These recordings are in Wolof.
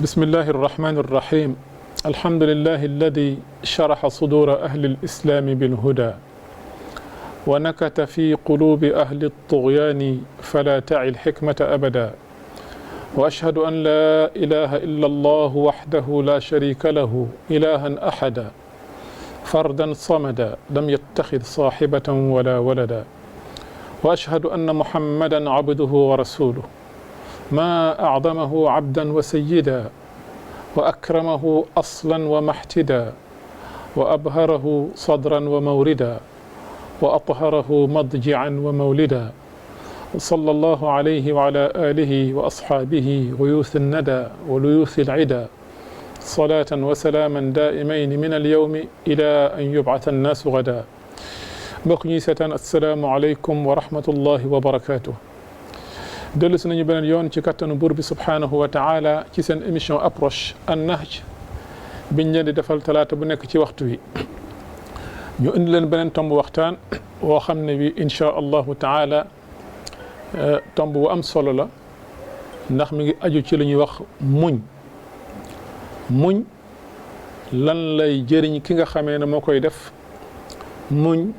بسم الله الرحمن الرحيم الحمد لله الذي شرح صدور أهل الإسلام بالهدى ونكت في قلوب أهل الطغيان فلا تعي الحكمة أبدا وأشهد أن لا إله إلا الله وحده لا شريك له إلها أحدا فردا صمدا لم يتخذ صاحبة ولا ولدا وأشهد أن محمدا عبده ورسوله ما أعظمه عبدا وسيدا وأكرمه أصلا ومحتدا وأبهره صدرا وموردا وأطهره مضجعا ومولدا صلى الله عليه وعلى آله وأصحابه غيوث الندى وليوث العدا صلاة وسلاما دائمين من اليوم إلى أن يبعث الناس غدا بقي السلام عليكم ورحمة الله وبركاته dellu si nañu beneen yoon ci kattanu buur bi subhaanahu wa taala ci seen émission approche an-Nahj biñ leen di defal talaata bu nekk ci waxtu wi ñu indi leen beneen tomb waxtaan woo xam ne bi inchaa allahu taala tomb bu am solo la ndax mi ngi aju ci lu ñuy wax muñ lan lay jëriñ ki nga xamee ne moo koy def muñ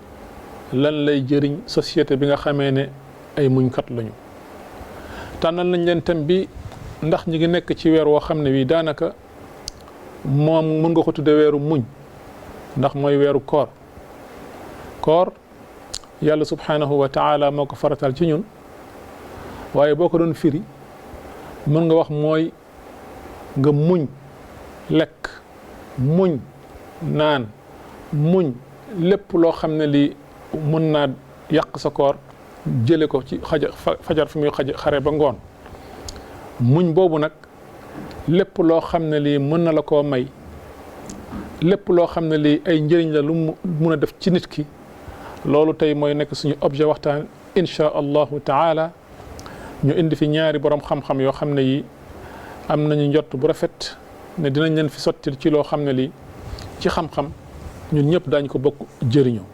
lan lay jëriñ société bi nga xamee ne ay muñkat lañu tànnal nañ leen thème bi ndax ñi ngi nekk ci weer woo xam ne bii daanaka moom mun nga ko tudde weeru muñ ndax mooy weeru koor yàlla subhanahu wa taala moo ko faratal ci ñun waaye boo ko doon firi mën nga wax mooy nga muñ lekk muñ naan muñ lépp loo xam ne lii mun naa yàq sa koor jële ko ci fajar fi muy xare ba ngoon muñ boobu nag lépp loo xam ne lii mën na la koo may lépp loo xam ne lii ay njëriñ la lu mun a def ci nit ki loolu tey mooy nekk suñu objet waxtaan inchaa allahu taala ñu indi fi ñaari borom xam-xam yoo xam ne yi am nañu njott bu rafet ne dinañ leen fi sottil ci loo xam ne lii ci xam-xam ñun ñëpp daañ ko bokk jëriñoo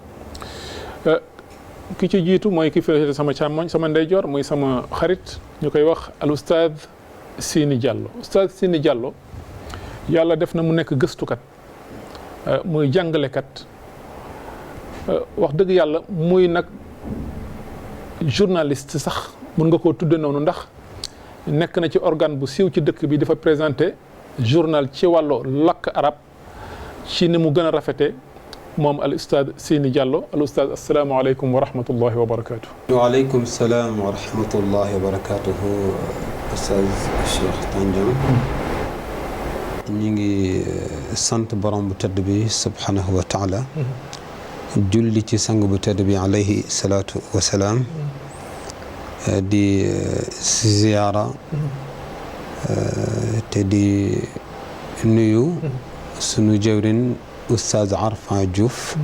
ki ci jiitu mooy ki féete sama càmmoñ sama ndeyjoor muy sama xarit ñu koy wax al ustaad Sini Diallo ustaad Sini Diallo yàlla def na mu nekk gëstukat muy jàngalekat wax dëgg yàlla muy nag journaliste sax mun nga koo tudde noonu ndax nekk na ci organe bu siiw ci dëkk bi dafa présenté journal ci wàllu lakk arab ci ni mu gën a rafete moom al ustaad Sini Diallo al ustaad asalaamaaleykum wa rahmatullahi wa barakaatu. waaleykum salaam wa rahmatullahi wa barakaatuhu ustaad Cheikh Tandiang ñu ngi sant borom bu tedd bi subhanahu wa taala julli ci sang bu tedd bi alayhi salaatu wa salaam di ziyaara te di nuyu sunu jëwrin Oustaz Arfan Diouf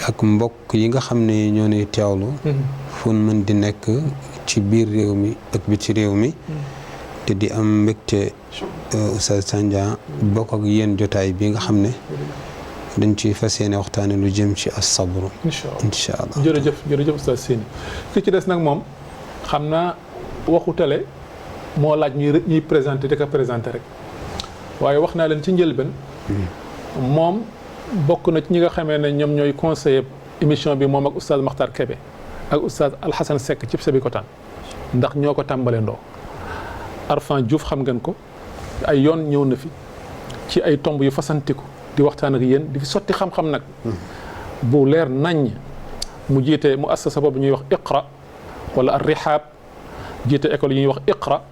ak mbokk yi nga xam ne ñoo ne teewlu fu mën di nekk ci biir réew mi ak bi ci réew mi te di am mbégte Oustaz Tandiang bokk ak yéen jotaay bi nga xam ne dañ ci fas yéene waxtaane lu jëm ci as-sabr incha allah jërëjëf Oustaz Sini ki ci des nag moom xam naa waxu télé moo laaj ñuy présenté di ko présenté rek waaye wax naa leen ci njëlbeen moom bokk na ci ñi nga xamee ne ñoom ñooy conseiller émission bi moom ak oustaz Makhtar Kébé ak oustaz Alhassane Seck ci Sébikotane ndax ñoo ko tàmbale ndoo Arfan Diouf xam ngeen ko ay yoon ñëw na fi ci ay tomb yu fasantiku di waxtaan ak yéen di fi sotti xam-xam nag bu leer naññ mu jiite mu assasa boobu ñuy wax Iqra wala ar-Rihab jiite école yi ñuy wax Iqra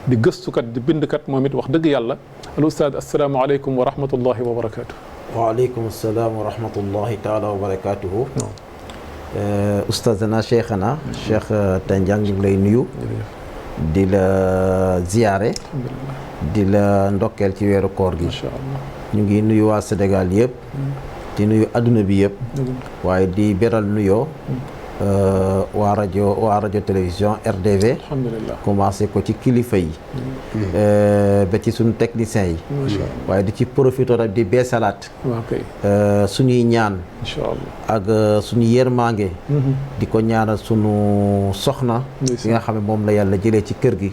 di gëstukat di bindkat moom it wax dëgg yàlla al ustaad asalaamaaleykum wa rahmatullahi wa barakaatu. waaleykum salaam wa rahmatullahi taala wa barakaatuhu. ustaazana cheikhana Cheikh Tandiang ñu ngi lay nuyu. di la ziyaare. di la ndokkeel ci weeru koor gi. macha allah ñu ngi nuyu waa Sénégal yëpp. di nuyu adduna bi yëpp. waaye di beral nuyoo. waa rajo télévision RDV. alhamdulilah commencé ko ci kilifa yi. ba ci suñu techniciens yi. waaye di ci profité rek di beesalaat. suñuy ñaan. incha allah ak suñu yërmaange. di ko ñaanal suñu soxna. yi nga xam ne moom la yàlla jëlee ci kër gi.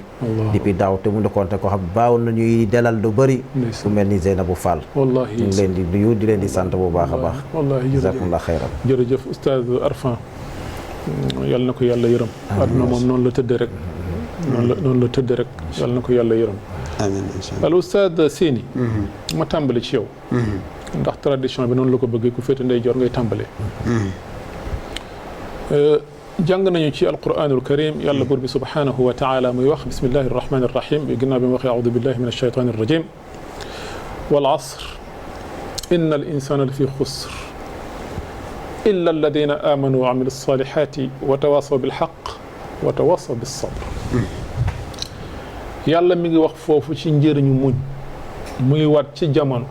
depuis daaw te mu nekkoon te ko xam baaw na ñuy delal lu bëri. ku mel ni Zeynabou Fall. wallahi ñu ngi leen di nuyu di leen di sant bu baax a baax. wallahi jazakumullah xayran. jërëjëf oustaz Arfan yal na ko yàlla yërëm. àdduna moom noonu la tëddee rek. noonu la tëddee rek. yal na ko yàlla yërëm. amiin incha allah al oustaz Séni. ma tàmbali ci yow. ndax tradition bi noonu la ko bëggee ku féete ndey joor ngay tàmbalee. jàng nañu ci alquranul karim yàlla buur bi subhanahu wa taala muy wax bismillahi arrahmani arrahim bi ginnaaw bi mu waxee audu billahi min alshaytani arrajim wal asr inna al insana la fi xusr illa alladina amanu wa amilu salihati wa tawasaw bilxaq wa tawasaw bilsabr. yàlla mi ngi wax foofu ci njëriñu muñ muy wat ci jamono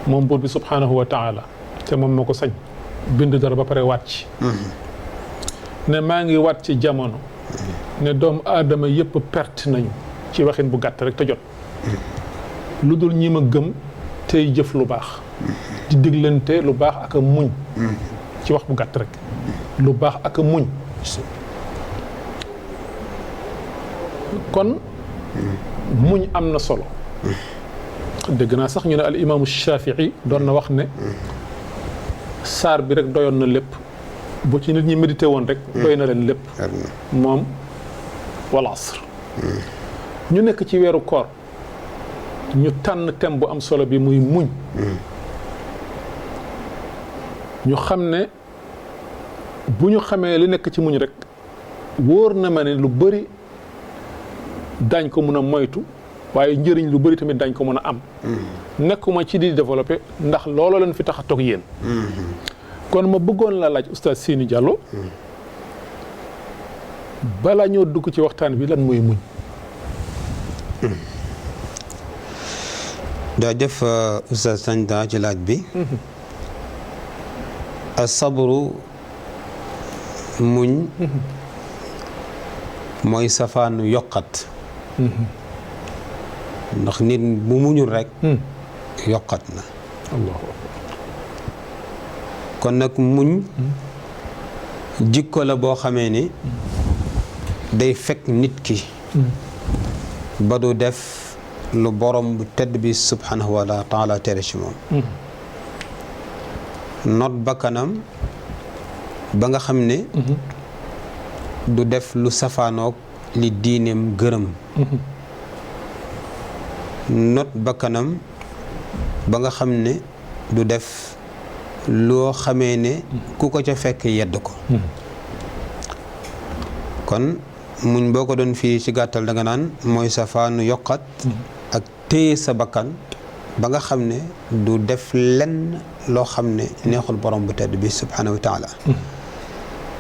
moom buur bi subhanahu wa taala te moom moo ko sañ bind dara ba pare waat ci ne maa ngi waat ci jamono ne doomu aadama yëpp perte nañu ci waxin bu gàtt rek te jot lu dul ñi ma gëm tey jëf lu baax di diglante lu baax ak a muñ ci wax bu gàtt rek lu baax ak a muñ kon muñ am na solo dégg naa sax ñu ne al imaamu Shafii doon na wax ne saar bi rek doyoon na lépp bu ci nit ñi médité woon rek doy na leen lépp moom wal asr ñu nekk ci weeru koor ñu tànn thème bu am solo bi muy muñ ñu xam ne bu ñu xamee li nekk ci muñ rek wóor na ma ne lu bëri dañ ko mën a moytu waaye njëriñ lu bëri tamit dañ ko mën a am nekkuma ci di développé ndax looloo leen fi tax a toog yéen kon ma bëggoon la laaj oustaz Séni Diallo balaa ñoo dugg ci waxtaan bi lan mooy muñ. jaajëf oustaz Sanda ci laaj bi. as-sabru muñ. mooy safaanu yokkat. ndax nit bu muñul rek. yokkat na. Allahu kon nag muñ jikko la boo xamee ni day fekk nit ki ba du def lu borom bu tedd bi subhanahu wa taala tere ci moom not bakkanam ba nga xam ne du def lu safaanoog li diineem gërëm not bakkanam ba nga xam ne du def loo xamee ne ku ko ca fekk yedd ko kon muñ boo ko doon fii ci gàttal da nga naan mooy safaanu yokkat ak téye sa bakkan ba nga xam ne du def lenn loo xam ne neexul borom bu tedd bi subhanahu wa taala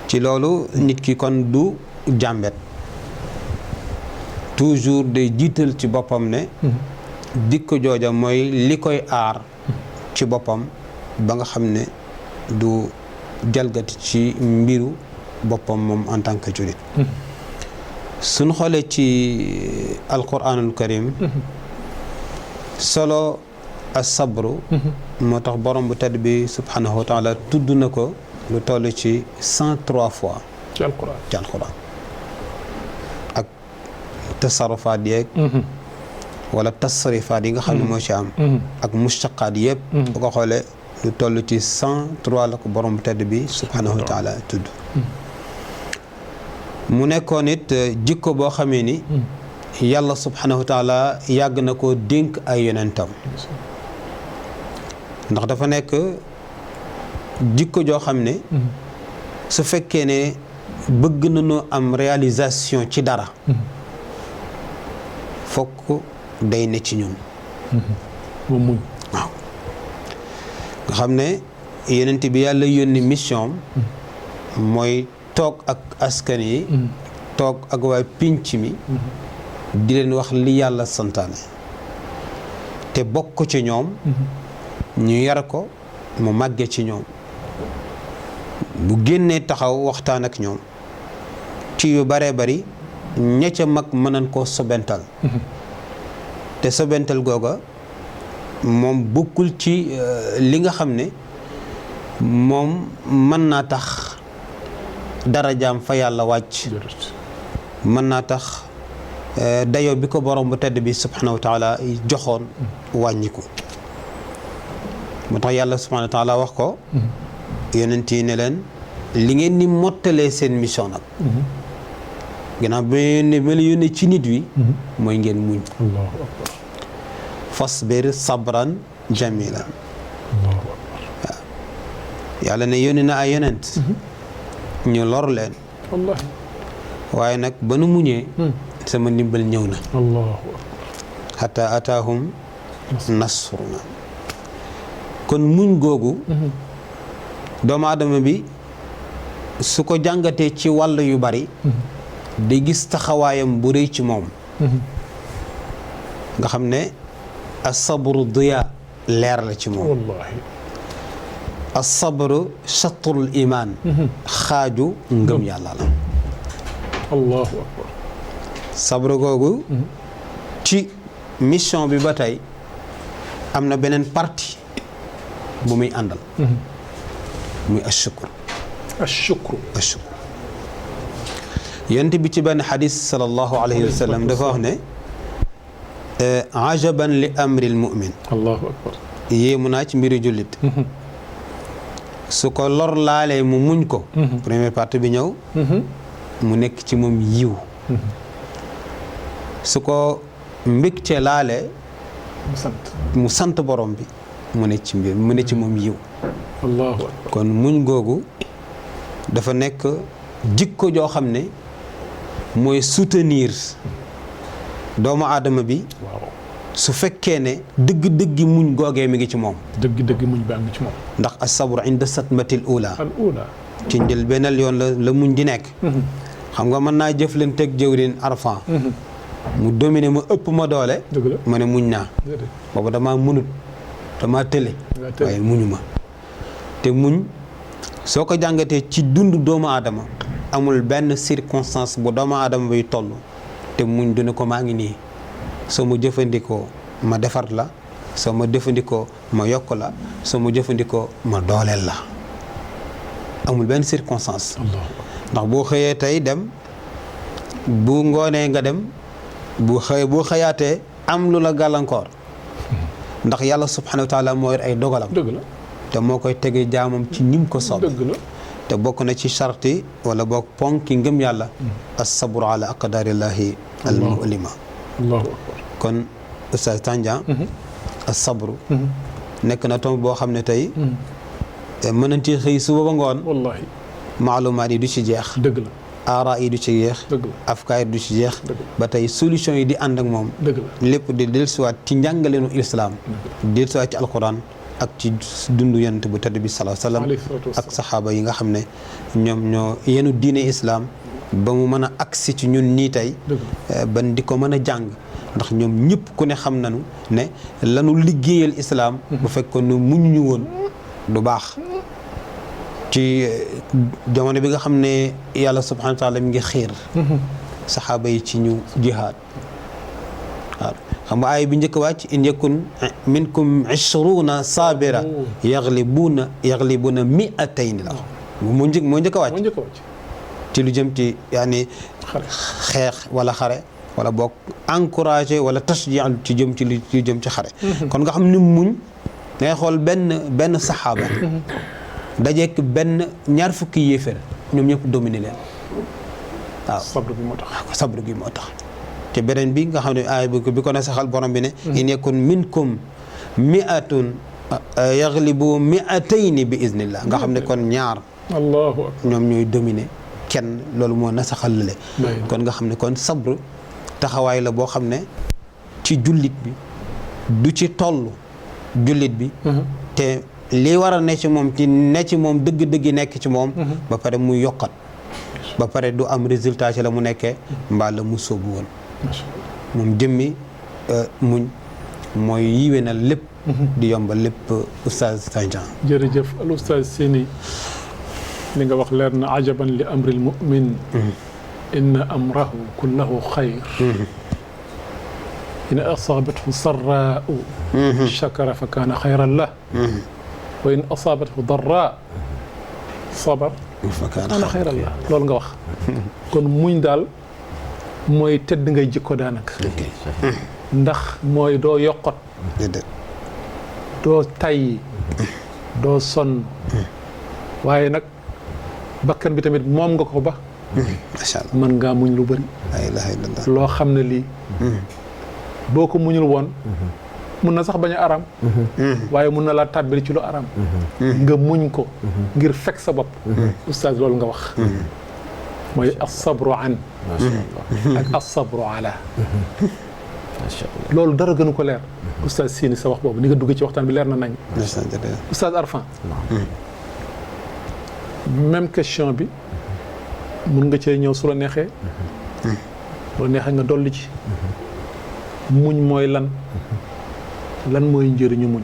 ci loolu nit ki kon du jàmbet toujours day jiital ci boppam ne dikko jooja mooy li koy aar ci boppam ba nga xam ne du jalgati ci mbiru boppam moom en tant que julit suñ xoolee ci alquranul karim solo as-sabru moo tax borom bu tedd bi subhanahu wa taala tudd na ko lu toll ci 103 fois ci alquran ak tasarufaat yeeg wala tasrifaat yi nga xam ne moo ci am ak mustaqaat yëpp bu ko xoolee lu toll ci 103 la ko borom bu tedd bi subhanahu wa taala tudd mu nekkoon it jikko boo xamee ni yàlla subhanahu wa taala yàgg na koo dénk ay yonentam ndax dafa nekk jikko joo xam ne su fekkee ne bëgg nañoo am réalisation ci dara fokk day ne ci ñun moom muñ waaw nga xam ne yonent bi yàlla yónni mission mooy toog ak askan yi toog ak waa pinc mi di leen wax li yàlla santaane te bokk ci ñoom ñu yar ko mu màgge ci ñoom bu génnee taxaw waxtaan ak ñoom ci yu baree bari ña ca mag mënan koo sobental te sobental googa moom bokkul ci li nga xam ne moom mën naa tax darajaam fa yàlla wàcc mën naa tax dayoo bi ko borom bu tedd bi subhanahu wa taala joxoon wàññiku moo tax yàlla subhanahu wa taala wax ko yonent yi ne leen li ngeen ni mottalee seen mission nag ginnaaw ba ma la yónnee ci nit wi mooy ngeen muñ allahu akbar fasbir sabran jamila waaw yàlla ne yónni na ay yonent ñu lor leen wallahi waaye nag ba nu muñee sama ndimbal ñëw na allahu akbar hatta ataahum nasruna kon muñ googu doomu aadama bi su ko jàngatee ci wàll yu bari day gis taxawaayam bu rëy ci moom nga xam ne as-sabru diya leer la ci moom wallahi as-sabru shatrul iman xaaju ngëm yàlla la allahu akbar sabru googu ci mission bi ba tey am na beneen partie bu muy àndal muy ashukr ashukru ashukr yonent bi ci benn xadis sallallahu alayhi wa sallam dafa wax ne ajaban li amril mu'min allahu akbar yéemu naa ci mbiru jullit su ko lor laalee mu muñ ko première partie bi ñëw mu nekk ci moom yiw su ko mbégte laalee mu sant borom bi mu ne ci mbir mu ne ci moom yiw allahu akbar kon muñ googu dafa nekk jikko joo xam ne mooy soutenir doomu aadama bi waaw su fekkee ne dëgg-dëggi muñ googee mi ngi ci moom dëgg-dëgg muñ baa ngi ci moom ndax as-sabru inda satmatil ula al ula ci njël benn yoon la muñ di nekk xam nga mën naa jëflanteeg jëwrin arfan mu dominer ma ëpp ma doole dëgg la ma ne muñ naa déedéet boobu damaa mënut damaa tële waaye muñu ma te muñ soo ko jàngatee ci dund doomu aadama amul benn circonstance bu doomu aadama bay toll te muñ du ne ko maa ngi nii soo ma jëfandikoo ma defar la soo ma jëfandikoo ma yokk la soo ma jëfandikoo ma dooleel la amul benn circonstance ndax boo xëyee tey dem bu ngoonee nga dem boo xëyaatee am lu la gàllankoor ndax yàlla subhanahu wa taala moo yor ay dogalam dëgg la te moo koy tege jaamam ci nim ko soob dëgg la te bokk na ci charti wala boog ponki ngëm yàlla as-sabru ala aqdarillahi al-mu'lima allahu akbar kon Oustaz Tandian as-sabru nekk na tomb boo xam ne tey mën nañ ci xëy suba ba ngoon wallahi maalumaat yi du ci jeex dëgg la aara yi du ci jeex dëgg la afkaar yi du ci jeex dëgg la ba tey solution yi di ànd ak moom dëgg la lépp di dellusiwaat ci njàngaleenu islam dellusiwaat ci alquran ak ci dundu yonent bu tedd bi sallallahu alayhi wasallam alayhi salaatu ak saxaaba yi nga xam ne ñoom ñoo yenu diine islam ba mu mën a agsi ci ñun nii tey ban di ko mën a jàng ndax ñoom ñëpp ku ne xam nañu ne lanu liggéeyal islam bu fekkoon ne muñ ñu woon du baax ci jamono bi nga xam ne yàlla subhanahu wa taala mi ngi xiir saxaaba yi ci ñu jihaad waaw xam nga aaya bi njëkk wàcc in yakun minkum 20 sabira yaglibuna mi'atayn la moo njëkk a wàcc ci lu jëm ci yaani xeex wala xare wala boog encouragé wala tashji' ci jëm ci lu jëm ci xare kon nga xam ni muñ ngay xool benn saxaaba dajeek benn ñaar fukki yéeféer ñoom ñëpp dominé leen waaw sabru bi moo tax sabru gi moo tax te beneen bi nga xam ne aaya bi ko na saxal borom bi ne in yakun minkum mi'atun yaglibu mi'atayni bi iznillah nga xam ne kon ñaar allahu akbar ñoom ñooy dominé kenn loolu moo na saxal lale kon nga xam ne kon sabru taxawaay la boo xam ne ci jullit bi du ci toll jullit bi te lii war a ne ci moom dëgg-dëgg nekk ci moom ba pare muy yokkat ba pare du am résultat ci la mu nekkee mbaa la mu sóobu woon moom jëmmi muñ mooy yiwe na lépp di yombal lépp Oustaz Tandian jërëjëf al Oustaz Seyni li nga wax leer na ajaban li amril mu'min inna amrahu kullahu xayr in asaabathu sarraa'u shakara fa kaana xayran lah wa in asaabathu darraa sabar fa kaana xayran lah loolu nga wax kon muñ daal mooy tedd ngay jikko daanaka ndax mooy doo yokkot doo tayyi doo sonn waaye nag bakkan bi tamit moom nga ko ba macha allah mën ngaa muñ lu bëri la ilaha illallah loo xam ne lii boo ko muñul woon mun na sax bañ a aram waaye mun na laa tàbbali ci lu aram nga muñ ko ngir fekk sa bopp oustaz loolu nga wax mooy as-sabru an ak as-sabru ala loolu dara gënu ko leer oustaz Sini sa wax boobu ni nga dugg ci waxtaan bi leer na nañ oustaz Arfan même question bi mun nga cee ñëw su la neexee su la neexee nga dolli ci muñ mooy lan mooy njëriñu muñ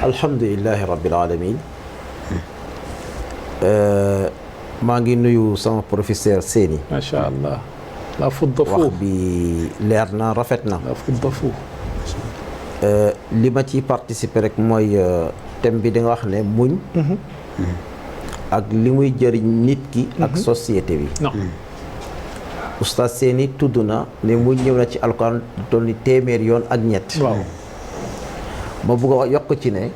alhamdulillahi rabbil alamin maa ngi nuyu sama professeur Seni macha allah la fudda fu wax bi leer na rafet na la fudda fu li ma ci participer rek mooy thème bi da nga wax ne muñ ak li muy jëriñ nit ki ak société bi non oustaz Seni tudd na ne muñ ñëw na ci alquran toll ni téeméer yoon ak ñett waaw ma bëgg a yokk ci ne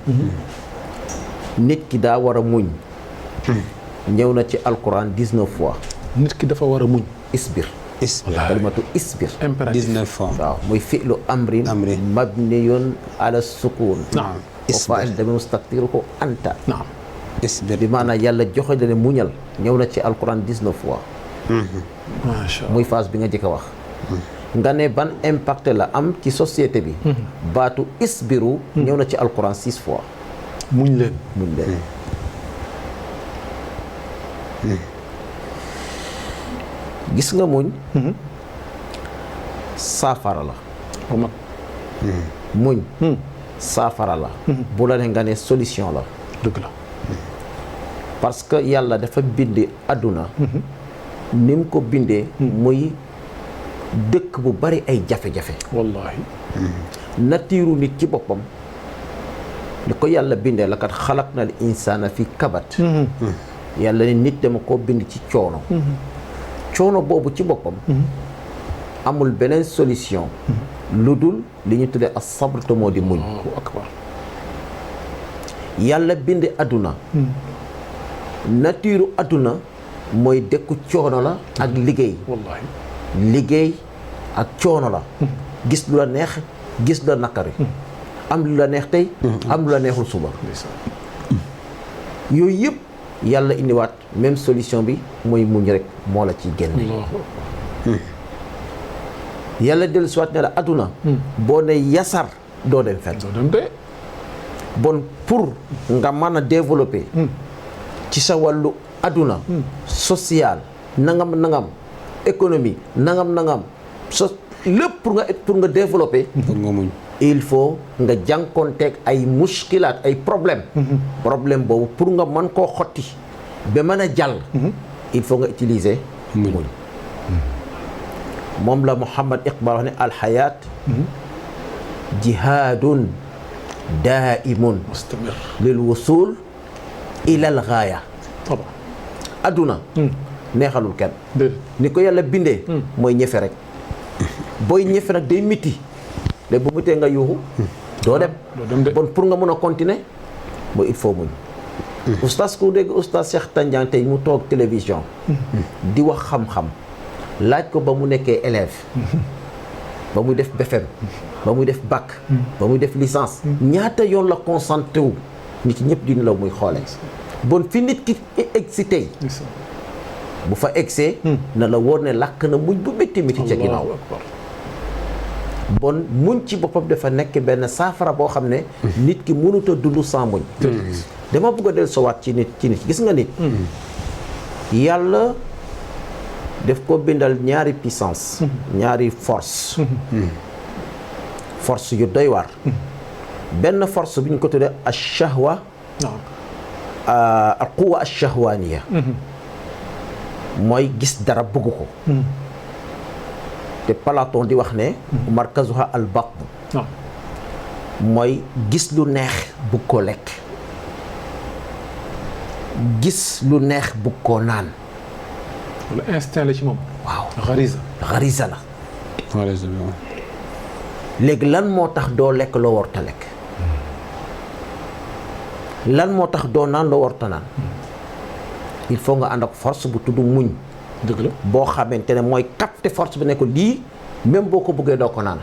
nit ki daa war a muñ ñëw na ci alquran 19 fois nit ki dafa war a muñ isbir isbir kalimatu isbir impératif 19 fois waaw muy fi'lu amrin mabniyun ala sukun naam wa fa'il dami mustaqdiruhu anta naam isbir bi maanaam yàlla joxe la ne muñal ñëw na ci alquran 19 fois macha allah muy phase bi nga jëkk a wax nga ne ban impact la am ci société bi baatu isbiru ñëw na ci alquran 6 fois muñ leen muñ leen gis nga muñ saafara la o mag muñ saafara la bu la ne nga ne solution la dëgg la parce que yàlla dafa binde àdduna ni mu ko bindee muy dëkk bu bari ay jafe-jafe wallahi natiiru nit ci boppam ni ko yàlla bindee la kat xalaq na al insaana fi kabat yàlla ne nit dama koo bind ci coono coono boobu ci boppam amul beneen solution lu dul li ñu tuddee as sabr te moo di muñ Allahu akbar yàlla bind àdduna natiiru àdduna mooy dëkku coono la ak liggéey wallahi liggéey ak coono la gis lu la neex gis lu la nakari am lu la neex tey am lu la neexul suba yooyu yëpp yàlla indiwaat même solution bi mooy muñ rek moo la ciy génne yàlla dellu siwaat ne la àdduna boo ne yasar doo dem fenn doo dem de bon pour nga mën a développer ci sa wàllu àdduna social nangam économie nangam lépp pour nga développer pour nga muñ il faut nga jànkoonteeg ay muskilaat ay problème boobu pour nga mën koo xotti ba mën a jàll il faut nga utiliser muñ moom la Muhammad Iqbal wax ne alxayaat jihaadun daaimun mustamir lil wusul ila al gaaya taban adduna neexalul kenn déedéet ni ko yàlla bindee mooy ñefe rek booy ñefe nag day miti léegi bu mitee nga yuuxu doo dem de bon pour nga mën a continuer mooy il faut muñ oustaz ku dégg oustaz Cheikh Tandiang tey mu toog télévision di wax xam-xam laaj ko ba mu nekkee élève ba muy def BFEM ba muy def bac ba muy def licence ñaata yoon la concentré wu nit ñëpp di la muy xoolee bon fi nit ki egsi tey bu fa egsee na la wóor ne làkk na muñ bu métti ca ginnaaw bon muñ ci boppam dafa nekk benn saafara boo xam ne nit ki mënut a dund sans muñ dama bëgg a del sowaat ci nit gis nga nit yàlla daf ko bindal ñaari puissance ñaari force yu doy waar benn force bi ñu ko tuddee ash-shahwa al quwa al shahwaniya mooy gis dara bëgg ko te Platon di wax ne markazuha al batn mooy gis lu neex bëgg koo lekk gis lu neex bëgg koo naan wala instinct la ci moom. waaw xarisa xarisa la bi léegi lan moo tax doo lekk loo warta lekk lan moo tax doo naan loo warta naan il faut nga ànd ak force bu tudd muñ dëgg la boo xamante ne mooy capter force bi ne ko lii même boo ko bëggee doo ko naan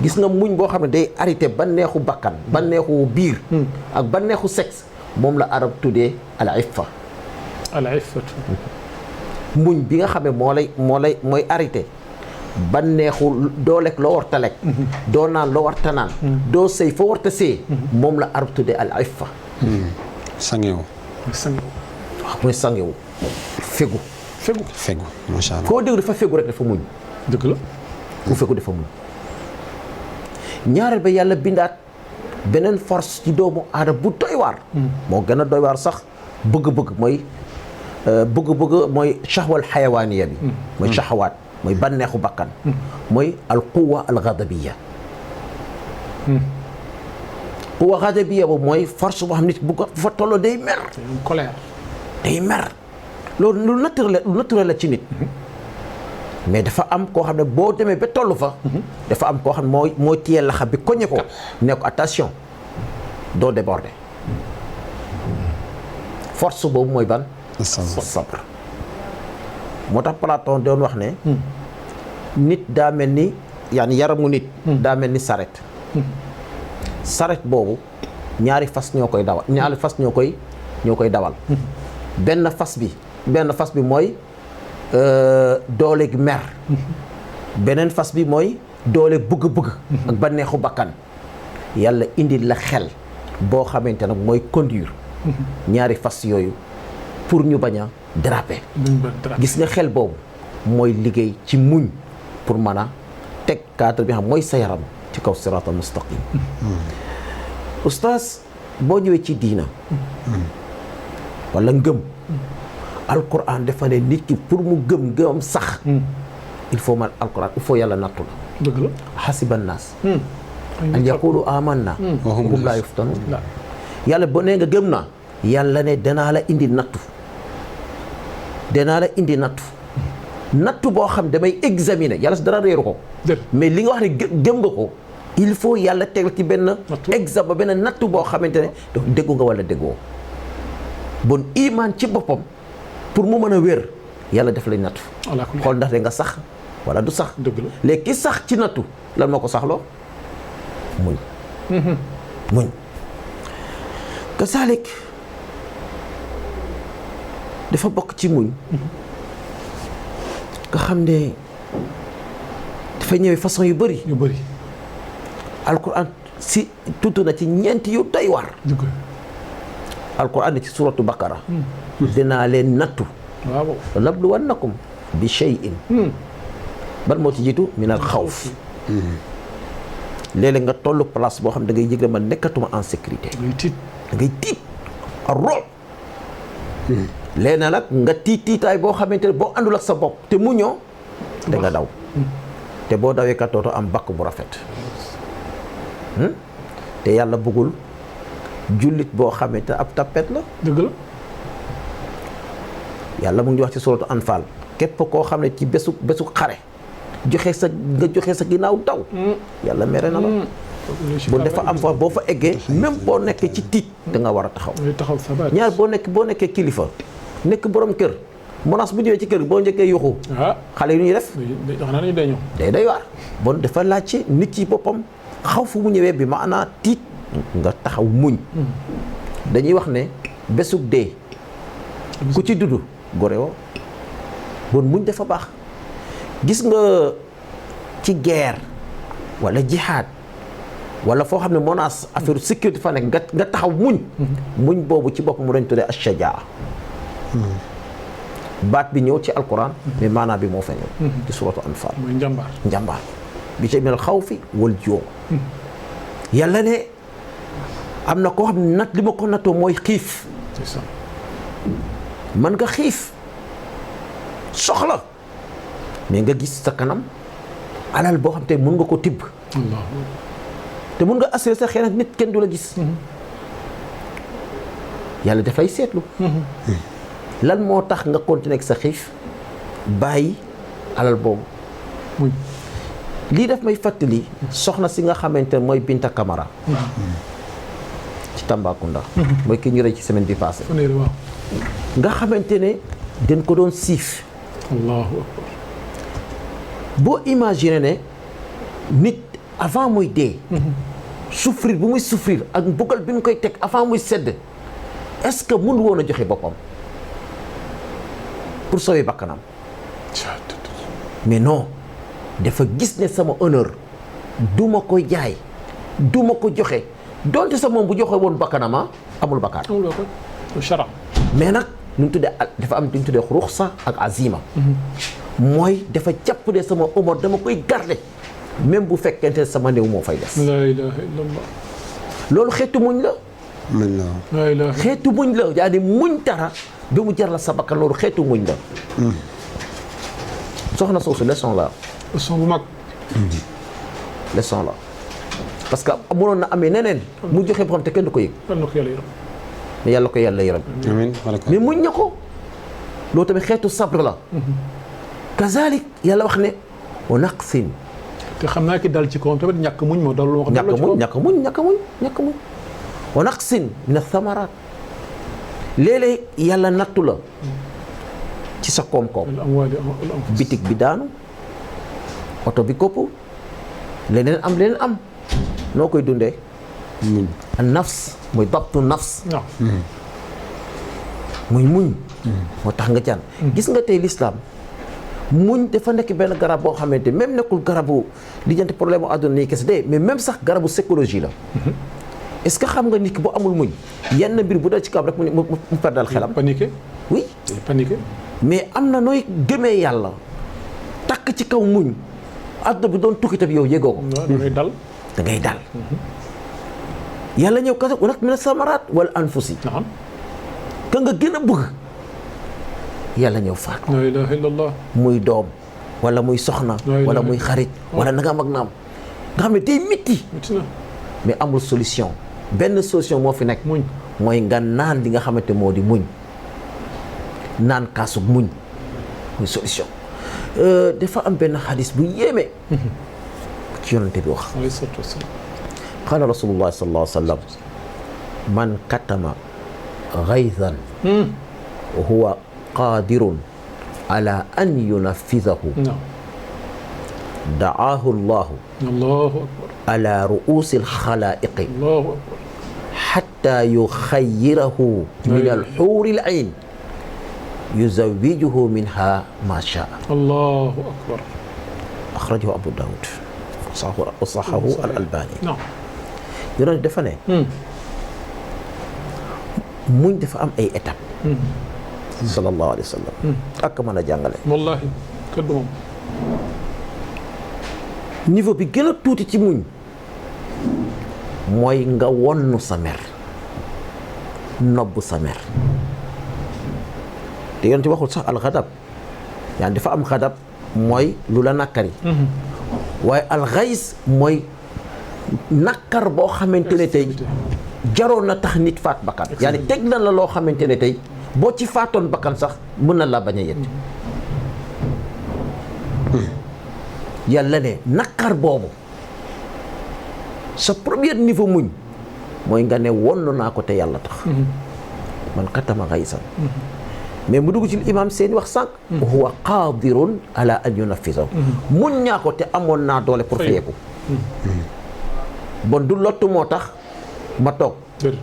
gis nga muñ boo xam ne day arrêté ba neexu bakkan ba neexu biir ak ba neexu sexe moom la arab tuddee al iffa al iffatu muñ bi nga xam ne mooy arrêté ba neexu doo lekk loo warta lekk doo naan loo warta naan doo sëy foo warta sëy moom la arab tuddee al iffa sangewu waaw mooy sangewu fegu macha allah koo dégg dafa fegu rek dafa muñ dëgg la ku fegu dafa muñ ñaareel ba yàlla bindaat beneen force ci doomu aadama bu doy waar moo gën a doy waar sax bëgg-bëgg mooy mooy shahwal xayawaaniya bi mooy shahawaat mooy bànneexu bakkan mooy al quwa al ghadabiya quwa ghadabiya boobu mooy force boo xam nit bu fa tolloo day mer colère day mer loolu lu naturel la ci nit mais dafa am koo xam ne boo demee ba toll fa dafa am koo xam ne mooy téye laxa bi koñe ko ne ko attention doo déborder force boobu mooy ban sabr moo tax Platon doon wax ne nit daa mel ni yaramu nit daa mel ni saret boobu ñaari fas ñoo koy dawal benn fas bi mooy doole gi mer beneen fas bi mooy doole bëgg-bëgg ak bànneexu bakkan yàlla indi la xel boo xamante nag mooy conduire ñaari fas yooyu pour ñu bañ a déraper gis nga xel boobu mooy liggéey ci muñ pour mën a teg cadre bi xam mooy sa yaram ci kaw siraatal mustaqim oustaz boo ñëwee ci diina wala ngëm alquran dafa ne nit ki pour mu gëm sax il faut man alquran il faut yàlla nattu la dëgg la xasiba naas an yaqulu amanna wa hum laa yuftanun yàlla boo nee nga gëm naa yàlla ne danaa la indi nattu boo xam damay examiner yàlla si dara réeru ko mais li nga wax ne gëm nga ko il faut yàlla tegal ci benn examen benn nattu boo xamante ne déggu nga wala déggoo bon iman ci boppam pour mu mën a wér yàlla def lay nattu xool ndax de nga sax wala du sax léegi ki sax ci nattu lan moo ko saxloo muñ kasalik dafa bokk ci muñ nga xam ne dafa ñëwee façon yu bëri alquran si tudd na ci ñeenti yu doy waar alquran ne ci suratu baqara dinaa leen nattu nabluwannakum bi shay'in ban moo ci jiitu min al xawf léeg-léeg nga tollu place boo xam da ngay yëg man nekkatuma en sécurité da ngay tiit a rool léegi nag nga tiitaay boo xamante ne boo àndul ak sa bopp te muñoo da nga daw te boo dawee kat dootoo am bakk bu rafet te yàlla bëggul jullit boo xamante ab tapet la dëgg la yàlla mu ngi wax ci suratu anfal képp koo xam ne ci bésu xare joxe sa ginnaaw daw yàlla mere na la bu dafa am fa boo fa eggee même boo nekkee ci tiit da nga war a taxaw ñaar boo nekkee kilifa nekk borom kër menace bu ñëwee ci kër boo njëkkee yuxu xale yu ñuy def day waar bon dafa laajte nit ci boppam xaw fu mu ñëwee bi maanaa tiit nga taxaw muñ dañuy wax ne bésug dee ku ci dudd gore woo bon muñ dafa baax gis nga ci guerre wala jihaad wala foo xam ne menace affaire sécurité fa nekk nga taxaw muñ boobu ci bopp mu dañ tuddee ashajaa baat bi ñëw ci alquran mais maanaa bi moo fa ñëw ci suratu anfal mooy njàmbaar bi ci minal xawfi wal joo yàlla ne am na koo xam ne li ma ko nattoo mooy xiif mën nga xiif soxla mais nga gis sa kanam alal boo xam te mën nga ko tibb te mën nga assurer sa xëy nag nit kenn du la gis yàlla daf lay seetlu lan moo tax nga continuer ak sa xiif bàyyi alal boobu lii daf may fàttali soxna si nga xamante ne mooy Binta Camara ci Tambacounda mooy ki ñu rey ci semaine bi passée nga xamante ne dañ ko doon siif allahu akbar boo imaginer ne nit avant muy dee souffrir bu muy souffrir ak mbugal bi ñu koy teg avant muy sedd est-ce que mun woon a joxe boppam pour sauver bakkanam mais non dafa gis ne sama honneur du ma ko jaay du ma ko joxe donte sa moom bu joxe woon bakkanama amul bakkaar mais nag ñu tuddee dafa am ñu tuddee ruxsa ak azima mooy dafa jàpp ne sama honneur dama koy garder même bu fekkente sama néew moo fay des. la ilaha illallah. loolu xeetu muñ la. la ilaha xeetu muñ la yaa ni muñ dara ba mu jar la sa bakkan loolu xeetu muñ la. soxna soosu leçon la. leçon bu mag. leçon la parce que mënoon na amee neneen. mu joxe boo xam te kenn du ko yëg. mais yàlla ko yàlla yërëm. amiin mais muñ na ko. loolu tamit xeetu sabre la. kazalik yàlla wax ne wa naqsin. te xam naa ki dal ci kawam tamit ñàkk muñ moo dalul wax. ñàkk muñ wa naqsin min ath-thamaraat léeg-léeg yàlla nattu la ci sa koom-koom. bitig bi daanu oto bi kopp leneen am noo koy dundee. an nafs mooy dabtu nafs. muy muñ. moo tax nga jaan gis nga tey l'islam muñ dafa nekk benn garab boo xamante même nekkul garabu lijjanti problème mu àdduna nii kese de mais même sax garabu psychologie la. est-ce que xam nga nit ki bu amul muñ yenn mbir bu dal ci kaw rek mu perdal xelam. paniqué. oui paniqué. mais am na nooy gëmee yàlla takk ci kaw muñ àdduna bi doon tukki tamit yow yëgoo ko. da ngay dal. da ngay dal. yàlla ñëw kese nag mina samaraat wala anfusi. ka nga gën a bëgg yàlla ñëw faat ko. la ilaha illallah. muy doom wala muy soxna. wala muy xarit. wala nangam ak naam. nga xam ne day métti. mais amul solution benn solution moo fi nekk. muñ mooy nga naan li nga xamante moo di muñ naan kaasug muñ muy solution. dafa am benn xadis bu yéeme. ci yonante bi wax. alayhi salaatu wasalaam. qaala rasulullah sallallahu alayhi wa sallam man katama ghayzan wa huwa qadirun ala an yunaffidahu da'aahu Allahu ala ru'uusi al-xalaa'iqi xattaa yuxayyirahu min al-xuuri al-ayn yuzawwijuhu minhaa maa shaa'a. Allahu akbar. axrajahu Abu Daawud wa saxxahahu al-Albaani. Yonent dafa ne. muñ dafa am ay étapes. sallallahu alayhi wa sallam. ak mën a jàngale. wallaahi kaddu moom. niveau bi gën a tuuti ci muñ mooy nga wonnu sa mer nobb sa mer te yoon ci waxul sax alxadab yaa dafa am xadab mooy lu la nakkari waaye alxays mooy nakkar boo xamante ne tey jaroon na tax nit faat bakkan yaa ni teg na la loo xamante ne tey boo ci faatoon bakkan sax mën na la bañ a yet yàlla ne naqar boobu sa premier niveau muñ mooy nga ne wonn naa ko te yàlla tax man katama xaysan mais mu dugg ci imam seen wax sànq huwa qadirun ala an yunaffisahu muñ ñaa ko te amoon naa doole pour fayeeku bon du lottu moo tax ma toog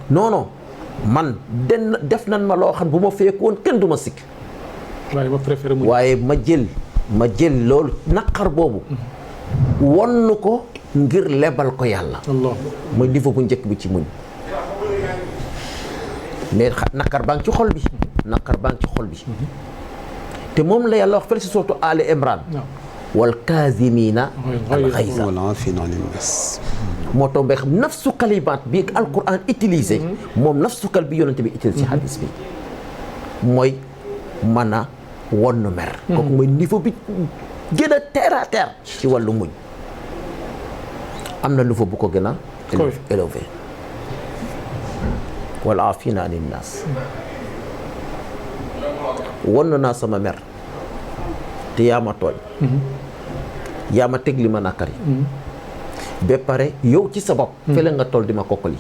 non non man def nan ma loo xam bu ma fayeeku woon kenn du ma sikk waaye ma jël loolu naqar boobu wonn ko ngir lebal ko yàlla mooy niveau bu njëkk bi ci muñ mais naqar baa ngi ci xol bi naqar baa ngi ci xol bi te moom la yàlla wax fële si sourate Ali Imran wal kaazimiina al ghayza moo tombé xam nafsu kalimaat bi alquran utilisé moom nafsu kal bi yonente bi utilisé ci hadis bi mooy mën a wonnu mer kooku mooy niveau bi gën a terre à terre ci wàllu muñ am na niveau bu ko gën a élevé wal aafina anin naas won naa sama mer te yaa ma tooñ yaa ma teg li ma nakari ba pare yow ci sa bopp fële nga toll di ma kokkali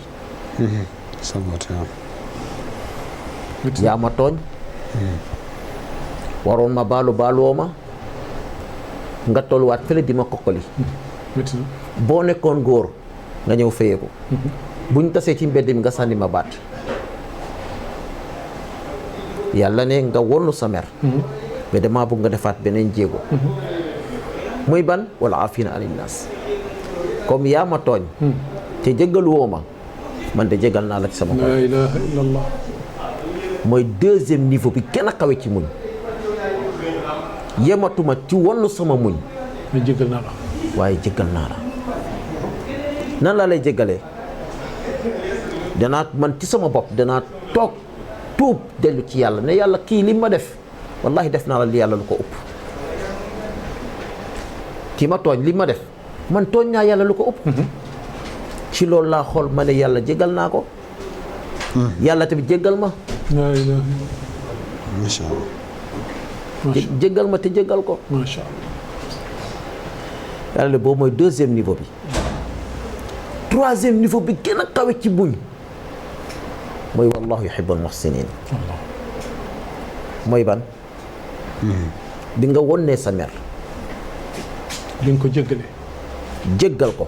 yaa ma tooñ waroon ma baaluwoo ma nga tolluwaat fële di ma kokkali boo nekkoon góor nga ñëw fayeeku buñ tasee ci mbedd mi nga sànni ma baat yàlla ne nga wonnu sa mer mais damaa bëgg nga defaat beneen jéego muy ban wala afina anin naas comme yaa ma tooñ te jéggalu woo ma man de jéggal naa la ci sama xol la ilaha illallah mooy deuxième niveau bi gën a kawe ci muñ yematuma ci wonnu sama muñ mais jéggal naa la waaye jéggal naa la nan laa lay jéggalee danaa man ci sama bopp danaa toog tuub dellu ci yàlla ne yàlla kii li ma def wallahi def naa la li yàlla lu ko ëpp kii ma tooñ li ma def man tooñ naa yàlla lu ko ëpp ci loolu laa xool ma ne yàlla jéggal naa ko yàlla tamit jéggal ma la ilaha macha allah jéggal ma te jéggal ko macha allah yàlla ne boobu mooy deuxième niveau bi troisième niveau bi gën a kawe ci buñ mooy wallahu yuhibbul muhsinin mooy ban bi nga wonnee sa mer li nga ko jéggale jéggal ko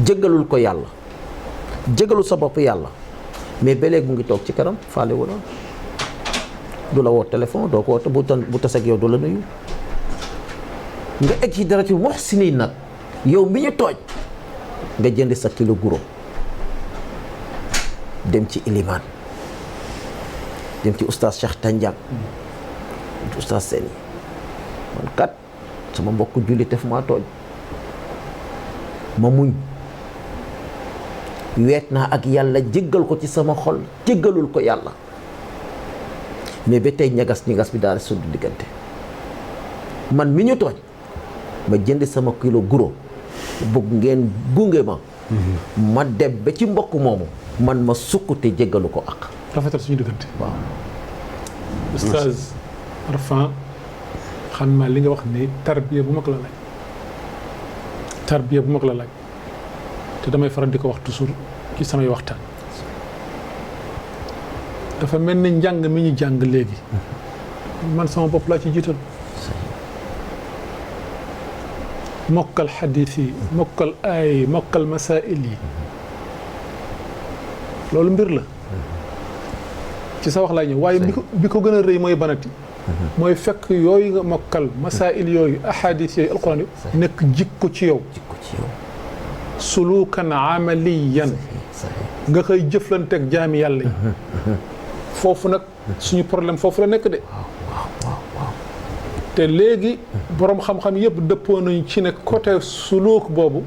jéggalul ko yàlla jéggalul sa bopp yàlla mais ba léegi mu ngi toog ci kanam faale wu la du la woo téléphone doo ko woo bu taseeg yow du la nuyu nga egg ci dara ci muhsinin nag yow mi ñu tooj nga jënd sa kilo guro dem ci ilimaan dem ci oustaz Cheikh Tandiang dem ci oustaz Seni man kat sama mbokk jullit def maa tooñ ma muñ weet naa ak yàlla jéggal ko ci sama xol jéggalul ko yàlla mais ba tey ñagas bi daal di suddu diggante man mi ñu tooñ ma jënd sama kilo guro bëgg ngeen gunge ma dem ba ci mbokk moomu man ma sukk te jéggalu ko ak rafetal suñu diggante waaw Oustaz Arfan xam naa li nga wax ni tarbiya bu mag la laaj tarbiya bu mag la laaj te damay faral di ko wax toujours ci samay waxtaan dafa mel ni njàng mi ñu jàng léegi man sama bopp laa ci jiital mokkal xadiis yi mokkal aay yi mokkal masaa'il yi loolu mbir la ci sa wax laay ñëw waaye bi ko gën a rëy mooy banati mooy fekk yooyu nga mokkal masaa'il yooyu ahadis yooyu alquran yi nekk jikko ci yow sulukan amaliyan nga koy jëflanteeg jaami yàlla yi foofu nag suñu problème foofu la nekk de te léegi borom xam-xam yëpp dëppoo nañu ci ne côté suluk boobu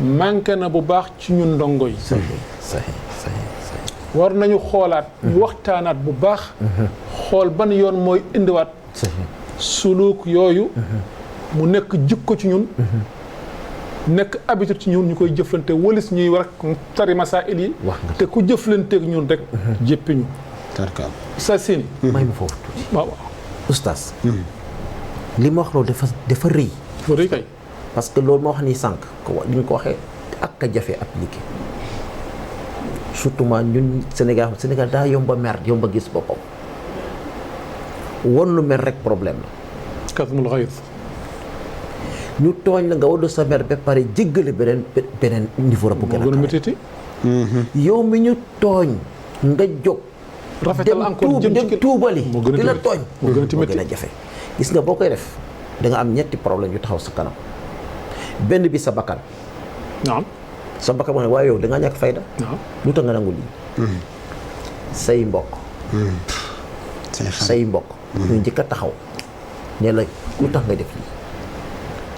manqué na bu baax ci ñun ndongo yi war nañu xoolaat ñu waxtaanaat bu baax xool ban yoon mooy indiwaat suluk yooyu mu nekk jikko ci ñun nekk habitude ci ñun ñu koy jëflante walis ñuy war a tari masaa'il yi te ku jëflanteeg ñun rek jéppi ñu sa sini may ma foofu tuuti waaw oustaz li ma wax loolu dafa rëy kay parce que loolu ma wax nii sànq li nga ko waxee ak a jafe appliqué surtout ñun Sénégal daa yomba mer yomba gis boppam won lu mer rek problème la kasmul ghayz ñu tooñ la nga wonnu sa mer ba pare jéggale beneen niveau la bu gën a métti yow mi ñu tooñ nga jóg rafetal encore jëm ci dem tuubali di la tooñ moo gën a jafe gis nga boo koy def da nga am ñetti problème yu taxaw sa kanam benn bi sa bakkan naam sa bakkan moo ne waaye yow da ngaa ñàkk fayda naam lu tax nga nangu lii say mbokk ñu njëkk a taxaw ne la lu tax nga def lii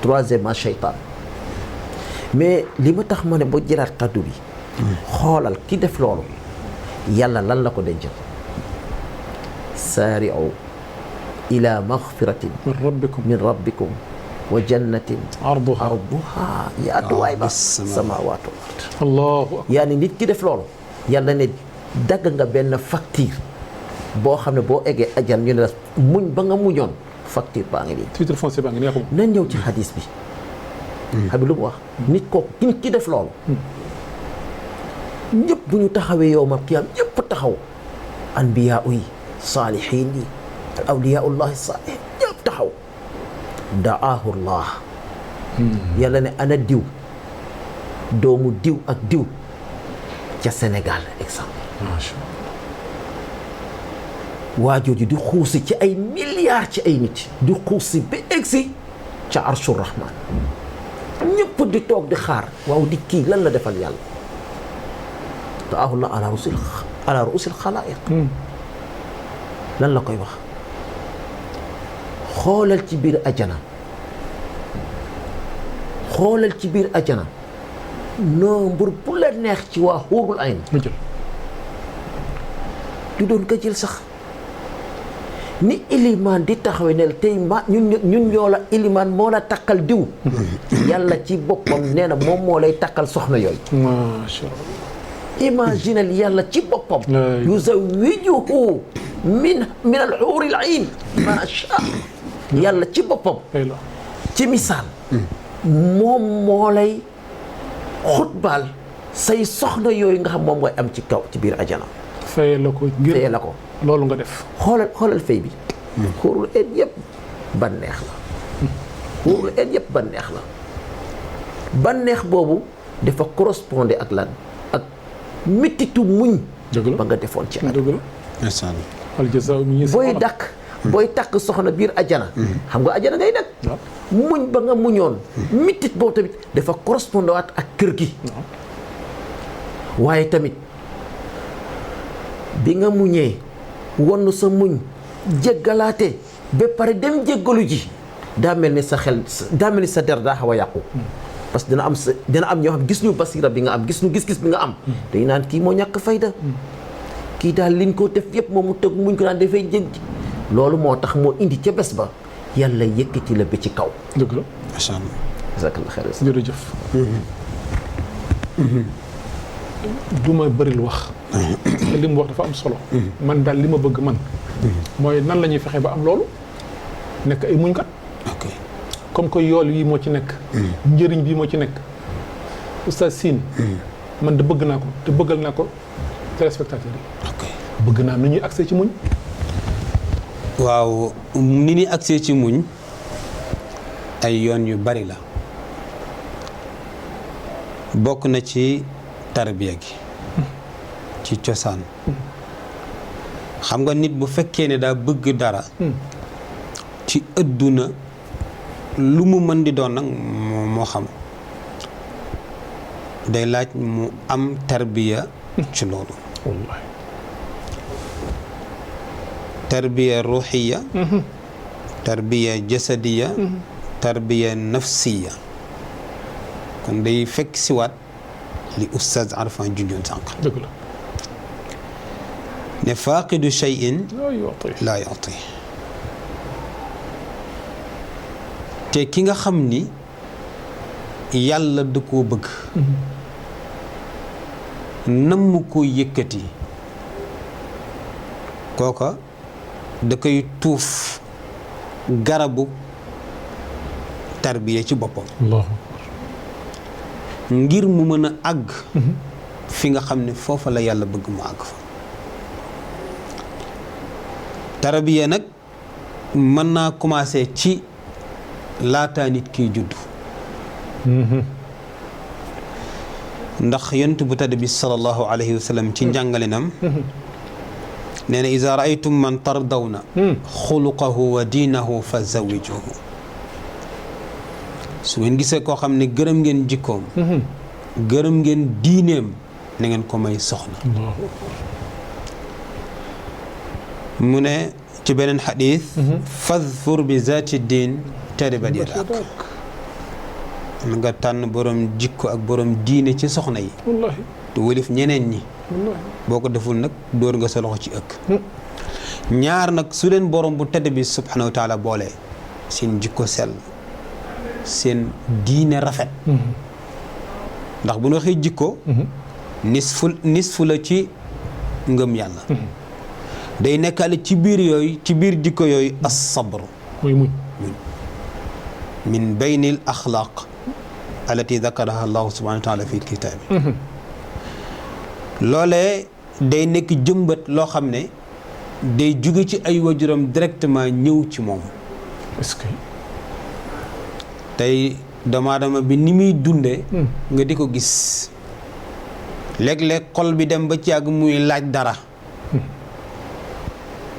troisièmement seytaan mais li ma tax ma ne ba jëlaat kaddu bi xoolal ki def loolu yàlla lan la ko dencal saari'u ila maghfiratin min rabbikum wa jannatin arduha yaatuwaay ba samaawaatu wal ard allahu akbar yaani nit ki def loolu yàlla ne dagg nga benn facture boo xam ne boo eggee ajjan ñu ne la muñ ba nga muñoon facture baa ngi nii titre foncier baa ngi nii nañ ñëw ci hadis bi xam lu mu wax nit kooku nit ki def loolu ñëpp bu ñu taxawee yow ma qiyaam ñëpp taxaw anbiyaa yi saalihiin yi awliyaullahi saalihiin ñëpp taxaw da'aahu llah yàlla ne ana diw doomu diw ak diw ca Sénégal exemple waa jooju di xuusi ci ay milliards ci ay nit di xuusi ba egsi ca arshu rahman ñëpp di toog di xaar waaw di kii lan la defal yàlla da'aahu llah ala ruusil xalaa'iq lan la koy wax xoolal ci biir ajana xoolal ci biir ajana nombre bu la neex ci waa xuurul ayn du doon ko jël sax ni ilimaan di taxawe ne tey ma ñun ñoo la ilimaan moo la takkal diw yàlla ci boppam nee na moom moo lay takkal soxna yooyu macha Allah imaginal yàlla ci boppam yuzawijuhu min al xuuril ayn ma sha yàlla ci boppam ci misaal moom moo lay xutbaal say soxna yooyu nga xam moom ngay am ci kaw ci biir ajana fayee la ko ngir fayee la ko loolu nga def xoolal fay bi xuurul een yëpp banneex la xuurul een yëpp banneex la banneex boobu dafa correspondé ak lan ak mettitu muñ ba nga defoon ci àdduna al jazaa'u min jinsil booy amal dakk booy takk soxna biir ajana xam nga ajana ngay dakk muñ ba nga muñoon mettit boobu tamit dafa correspondé waat ak kër gi waaye tamit bi nga muñee wonn sa muñ jéggalaate ba pare dem jéggalu ji daa mel ni sa xel daa mel ni sa der daa xaw a yàqu parce que dina am ñoo xam gis ñu basira bi nga am gis ñu gis-gis bi nga am dañu naan kii moo ñàkk fayda kii daal liñ ko def yëpp moom mu tëgg muñ ko daan dafay jég loolu moo tax moo indi ca bés ba yàlla yëkkati la ba ci kaw dëgg la macha allah jazakallah xayran jërëjëf du ma bëril wax te li mu wax dafa am solo man daal li ma bëgg man mooy nan la ñuy fexe ba am loolu nekk ay muñkat ok comme que yool yi moo ci nekk njëriñ bi moo ci nekk oustaz Sine man de bëgg naa ko te bëggal naa ko téléspectateurs yi ok bëgg naa nu ñuy accès ci muñ waaw ni ni accès ci muñ ay yoon yu bari la bokk na ci tarbiya gi ci cosaan xam nga nit bu fekkee ne daa bëgg dara ci ëdduna lu mu mën di doon nag moo xam day laaj mu am tarbiya ci loolu wallahi tarbiya ruuxiya tarbiya jasadiya tarbiya nafsiya kon day fekk siwaat li oustaz Arfan junjoon sànq dëgg la ne faaqidu cheyin yu'ti laa yu'ti te ki nga xam ni yàlla da koo bëgg namm ko yëkkati kooka da koy tuuf garabu tarbiya ci boppam allahu ngir mu mën a àgg fi nga xam ne foofa la yàlla bëgg mu àgg fa tarbiya nag mën naa commencé ci laataa nit kiy judd ndax yonent bu tedd bi sallallahu alayhi wa sallam ci njàngalinam nee na iza raaytum man tardawna xuluqahu wa diinahu fa zawijuhu su ngeen gisee koo xam ne gërëm ngeen jikkoom gërëm ngeen diineem na ngeen ko may soxna mu ne ci beneen xadis fadfur bi zaati diin taribat yadak na nga tànn borom jikko ak borom diine ci soxna yi wallaahi te wëlif ñeneen ñi wallaahi boo ko deful nag dóor nga sa loxo ci ëkk ñaar nag su leen borom bu tedd bi subhanahu wa taala boolee seen jikko sell seen diine rafet ndax bu ñu waxee jikko nisfu la ci ngëm yàlla day nekkaale ci biir yooyu ci biir jikko yooyu as-sabr muy muñ min baynil axlaaq allati dakaraha allahu subhanahu wa taala fi kitaabi loolee day nekk jëmbat loo xam ne day jóge ci ay wajuram directement ñëw ci moom est-ce que tey doomu aadama bi ni muy dundee nga di ko gis léeg-léeg xol bi dem ba ci yàgg muy laaj dara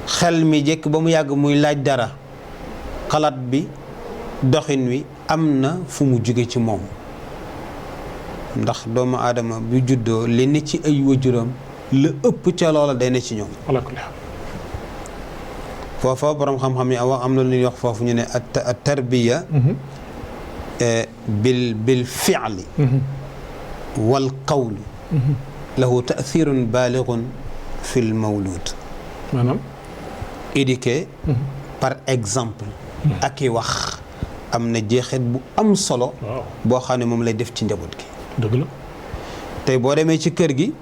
xel mi jekk ba mu yàgg muy laaj dara xalaat bi doxin wi am na fu mu jóge ci moom ndax doomu aadama bi juddoo li ne ci ay wajuram la ëpp ca loola day ne ci ñoom ala kulli haal foofa borom xam-xam yi wax am na lu ñuy wax foofu ñu ne at tarbiya bil fi'li wal qawli lahu ta'thirun baalighun fil mawlud maanaam éduqué par exemple ak i wax am na jeexit bu am solo boo xam ne moom lay def ci njaboot gi dëgg la tey boo demee ci kër gi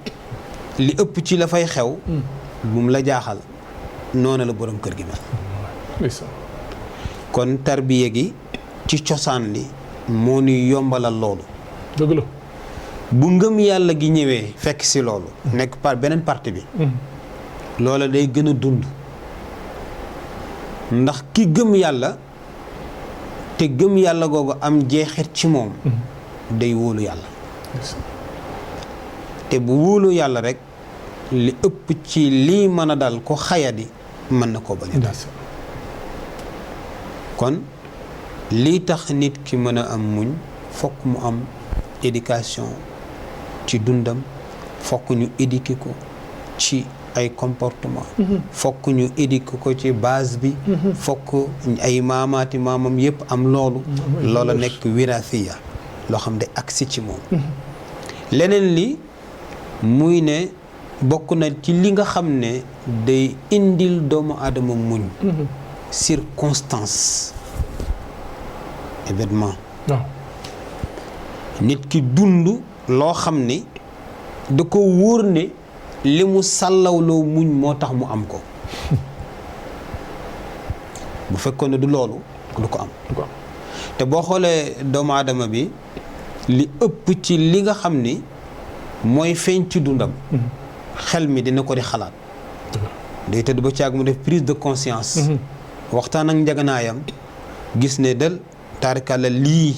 li ëpp ci la fay xew bu mu la jaaxal noonu la borom kër gi mel kon tarbiya gi ci cosaan li moo ni yombalal loolu dëgg la bu ngëm yàlla gi ñëwee fekk si loolu nekk par beneen partie bi loola day gën a dund ndax ki gëm yàlla te gëm yàlla googu am jeexit ci moom day wóolu yàlla te bu wóolu yàlla rek li ëpp ci lii mën a dal ko xayadi mën na koo bañ a dal kon lii tax nit ki mën a am muñ fokk mu am éducation ci dundam fokk ñu éduquer ko ci ay comportement fokk ñu éduquer ko ci base bi fokk ay maamaati maamam yépp am loolu loola nekk wirasiya loo xam ne agsi ci moom leneen li muy ne bokk na ci li nga xam ne day indil doomu aadama muñ circonstance événement nit ki dund loo xam ne da ko wóor ne li mu sàllawloo muñ moo tax mu am ko bu fekkoon ne du loolu du ko am te boo xoolee doomu aadama bi li ëpp ci li nga xam ni mooy feeñ ci dundam xel mi dina ko di xalaat day tëdd ba caag mu def prise de conscience waxtaan ak njaganaayam gis ne dal taarikàlla lii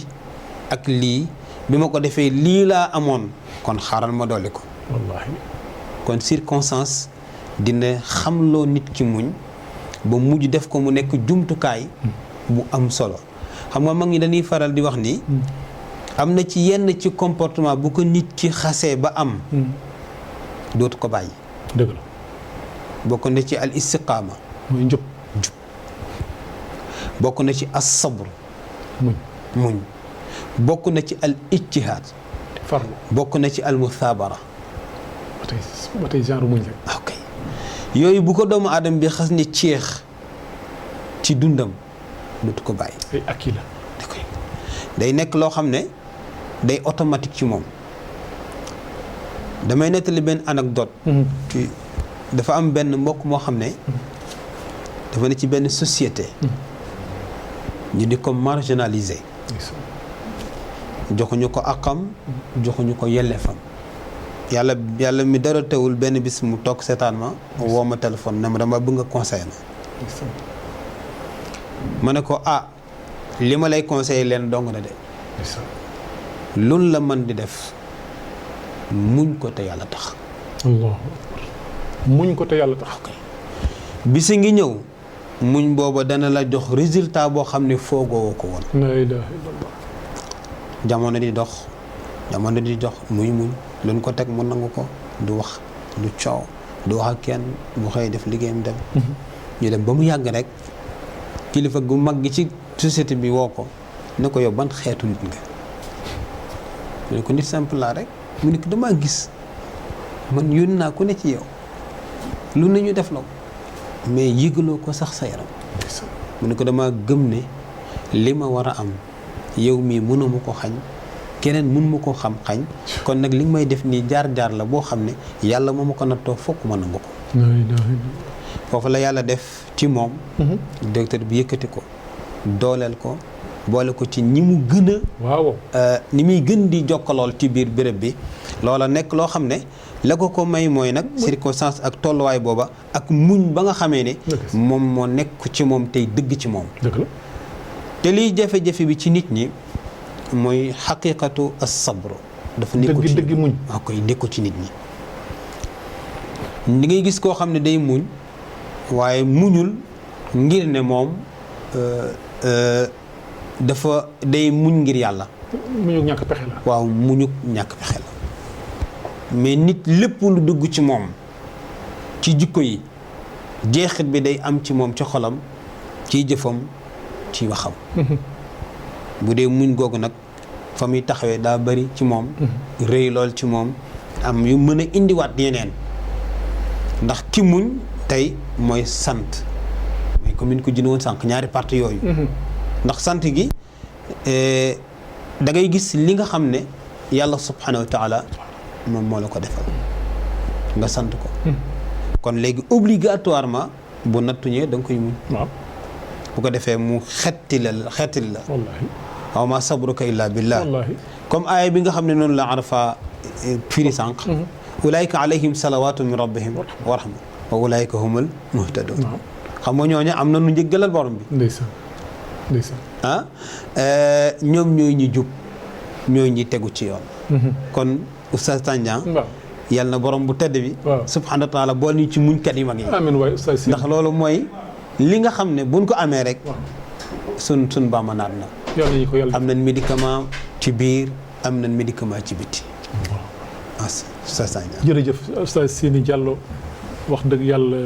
ak lii bi ma ko defee lii laa amoon kon xaaral ma dolli ko wallaahi kon circonstance dina xamloo nit ki muñ ba mujj def ko mu nekk jumtukaay bu am solo xam nga mag ñi dañuy faral di wax ni am na ci yenn ci comportement bu ko nit ki xasee ba am dootu ko bàyyi dëgg la bokk na ci al istiqaama mooy njub bokk na ci as sabr muñ bokk na ci al ijtihaad farlu bokk na ci al muthabara ba tey genre muñ rek ok yooyu bu ko doomu aadama bi xas ni ceex ci dundam dootu ko bàyyi ay akki la day nekk loo xam ne day automatique ci moom damay nettali benn anecdote dafa am benn mbokk moo xam ne dafa ne ci benn société ñu di ko marginaliser joxuñu ko akam joxuñu ko yelleefam yàlla mi dara teewul benn bis mu toog seetaan ma woo ma téléphone ne ma dama bëgg nga conseiller ma ne ko li ma lay conseiller leen dong na de lun la mën di def muñ ko te yàlla tax Allah muñ ko te yàlla tax bisi ngi ñëw muñ booba dana la jox résultat boo xam ne foogoo ko woon la ilaha illallah jamono di dox muy muñ luñ ko teg mu nangu ko du wax du coow du wax ak kenn bu xëy def liggéeyam dem ñu dem ba mu yàgg rek kilifa gu mag gi ci société bi woo ko ne ko yow ban xeetu nit nga mu ne ko nit simple laa rek. mu ne ko damaa gis man yónni naa ku ne ci yow lu ne ñu def la ko mais yëgaloo ko sax sa yaram. mu ne ko damaa gëm ne li ma war a am yow mii mënuma ko xañ keneen mënuma ko xam xañ kon nag li nga may def nii jaar-jaar la boo xam ne yàlla moo ma ko nattoo fokk ma nangu ko. foofu la yàlla def ci moom. docteur bi yëkkati ko dooleel ko boole ko ci ñi mu gën a. waaw ni muy gën di jokkalool ci biir béréb bi loola nekk loo xam ne la ko may mooy nag circonstance ak tolluwaay booba ak muñ ba nga xamee ne moom moo nekk ci moom tey dëgg ci moom. dëgg la te liy jafe-jafe bi ci nit ñi mooy xaqiqatu as-sabr dafa nekku ci dëgg muñ. waaw koy nekku ci nit ñi. ni ngay gis koo xam ne day muñ waaye muñul ngir ne moom dafa day muñ ngir yàlla. muñu ñàkk pexe la. waaw muñu ñàkk pexe la mais nit lépp lu dugg ci moom ci jikko yi jeexit bi day am ci moom ci xolam ciy jëfam ci waxam. bu dee muñ googu nag fa muy taxawee daa bari ci moom. rëy lool ci moom am yu mën a indiwaat yeneen ndax ki muñ tey mooy sant mooy comme ni ko jënd woon sànq ñaari parti yooyu. ndax sant gi da ngay gis li nga xam ne yàlla subhanahu wa taala moom moo la ko defal nga sant ko. kon léegi obligatoirement bu nattu ñëwee da nga koy muñ. waaw bu ko defee mu xetti la. wallaahi. wa ma sabruka illa billah. wallaahi. comme aaya bi nga xam ne noonu la Arafa firi sànq. ulaayka alayhim salawaatu min rabbihim wa rahma wa ulaayka humul muhtadun. xam nga ñooñu am na nu njëggalal borom bi. ndeysaan ndeysaan. ah ñoom ñooy ñi jub ñooy ñi tegu ci yoon. kon Oustaz Tandian. waaw yàlla na borom bu tedd bi. waaw subhanahu wa taala bool ñu ci muñkat yi mag yi. amiin waay Oustaz ndax loolu mooy li nga xam ne buñ ko amee rek. sun bàmba naat na. yàlla nañu ko yàlla. am nañ médicament ci biir am nañ médicament ci biti. waaw Oustaz Tandian. jërëjëf Oustaz Sini Diallo wax dëgg yàlla.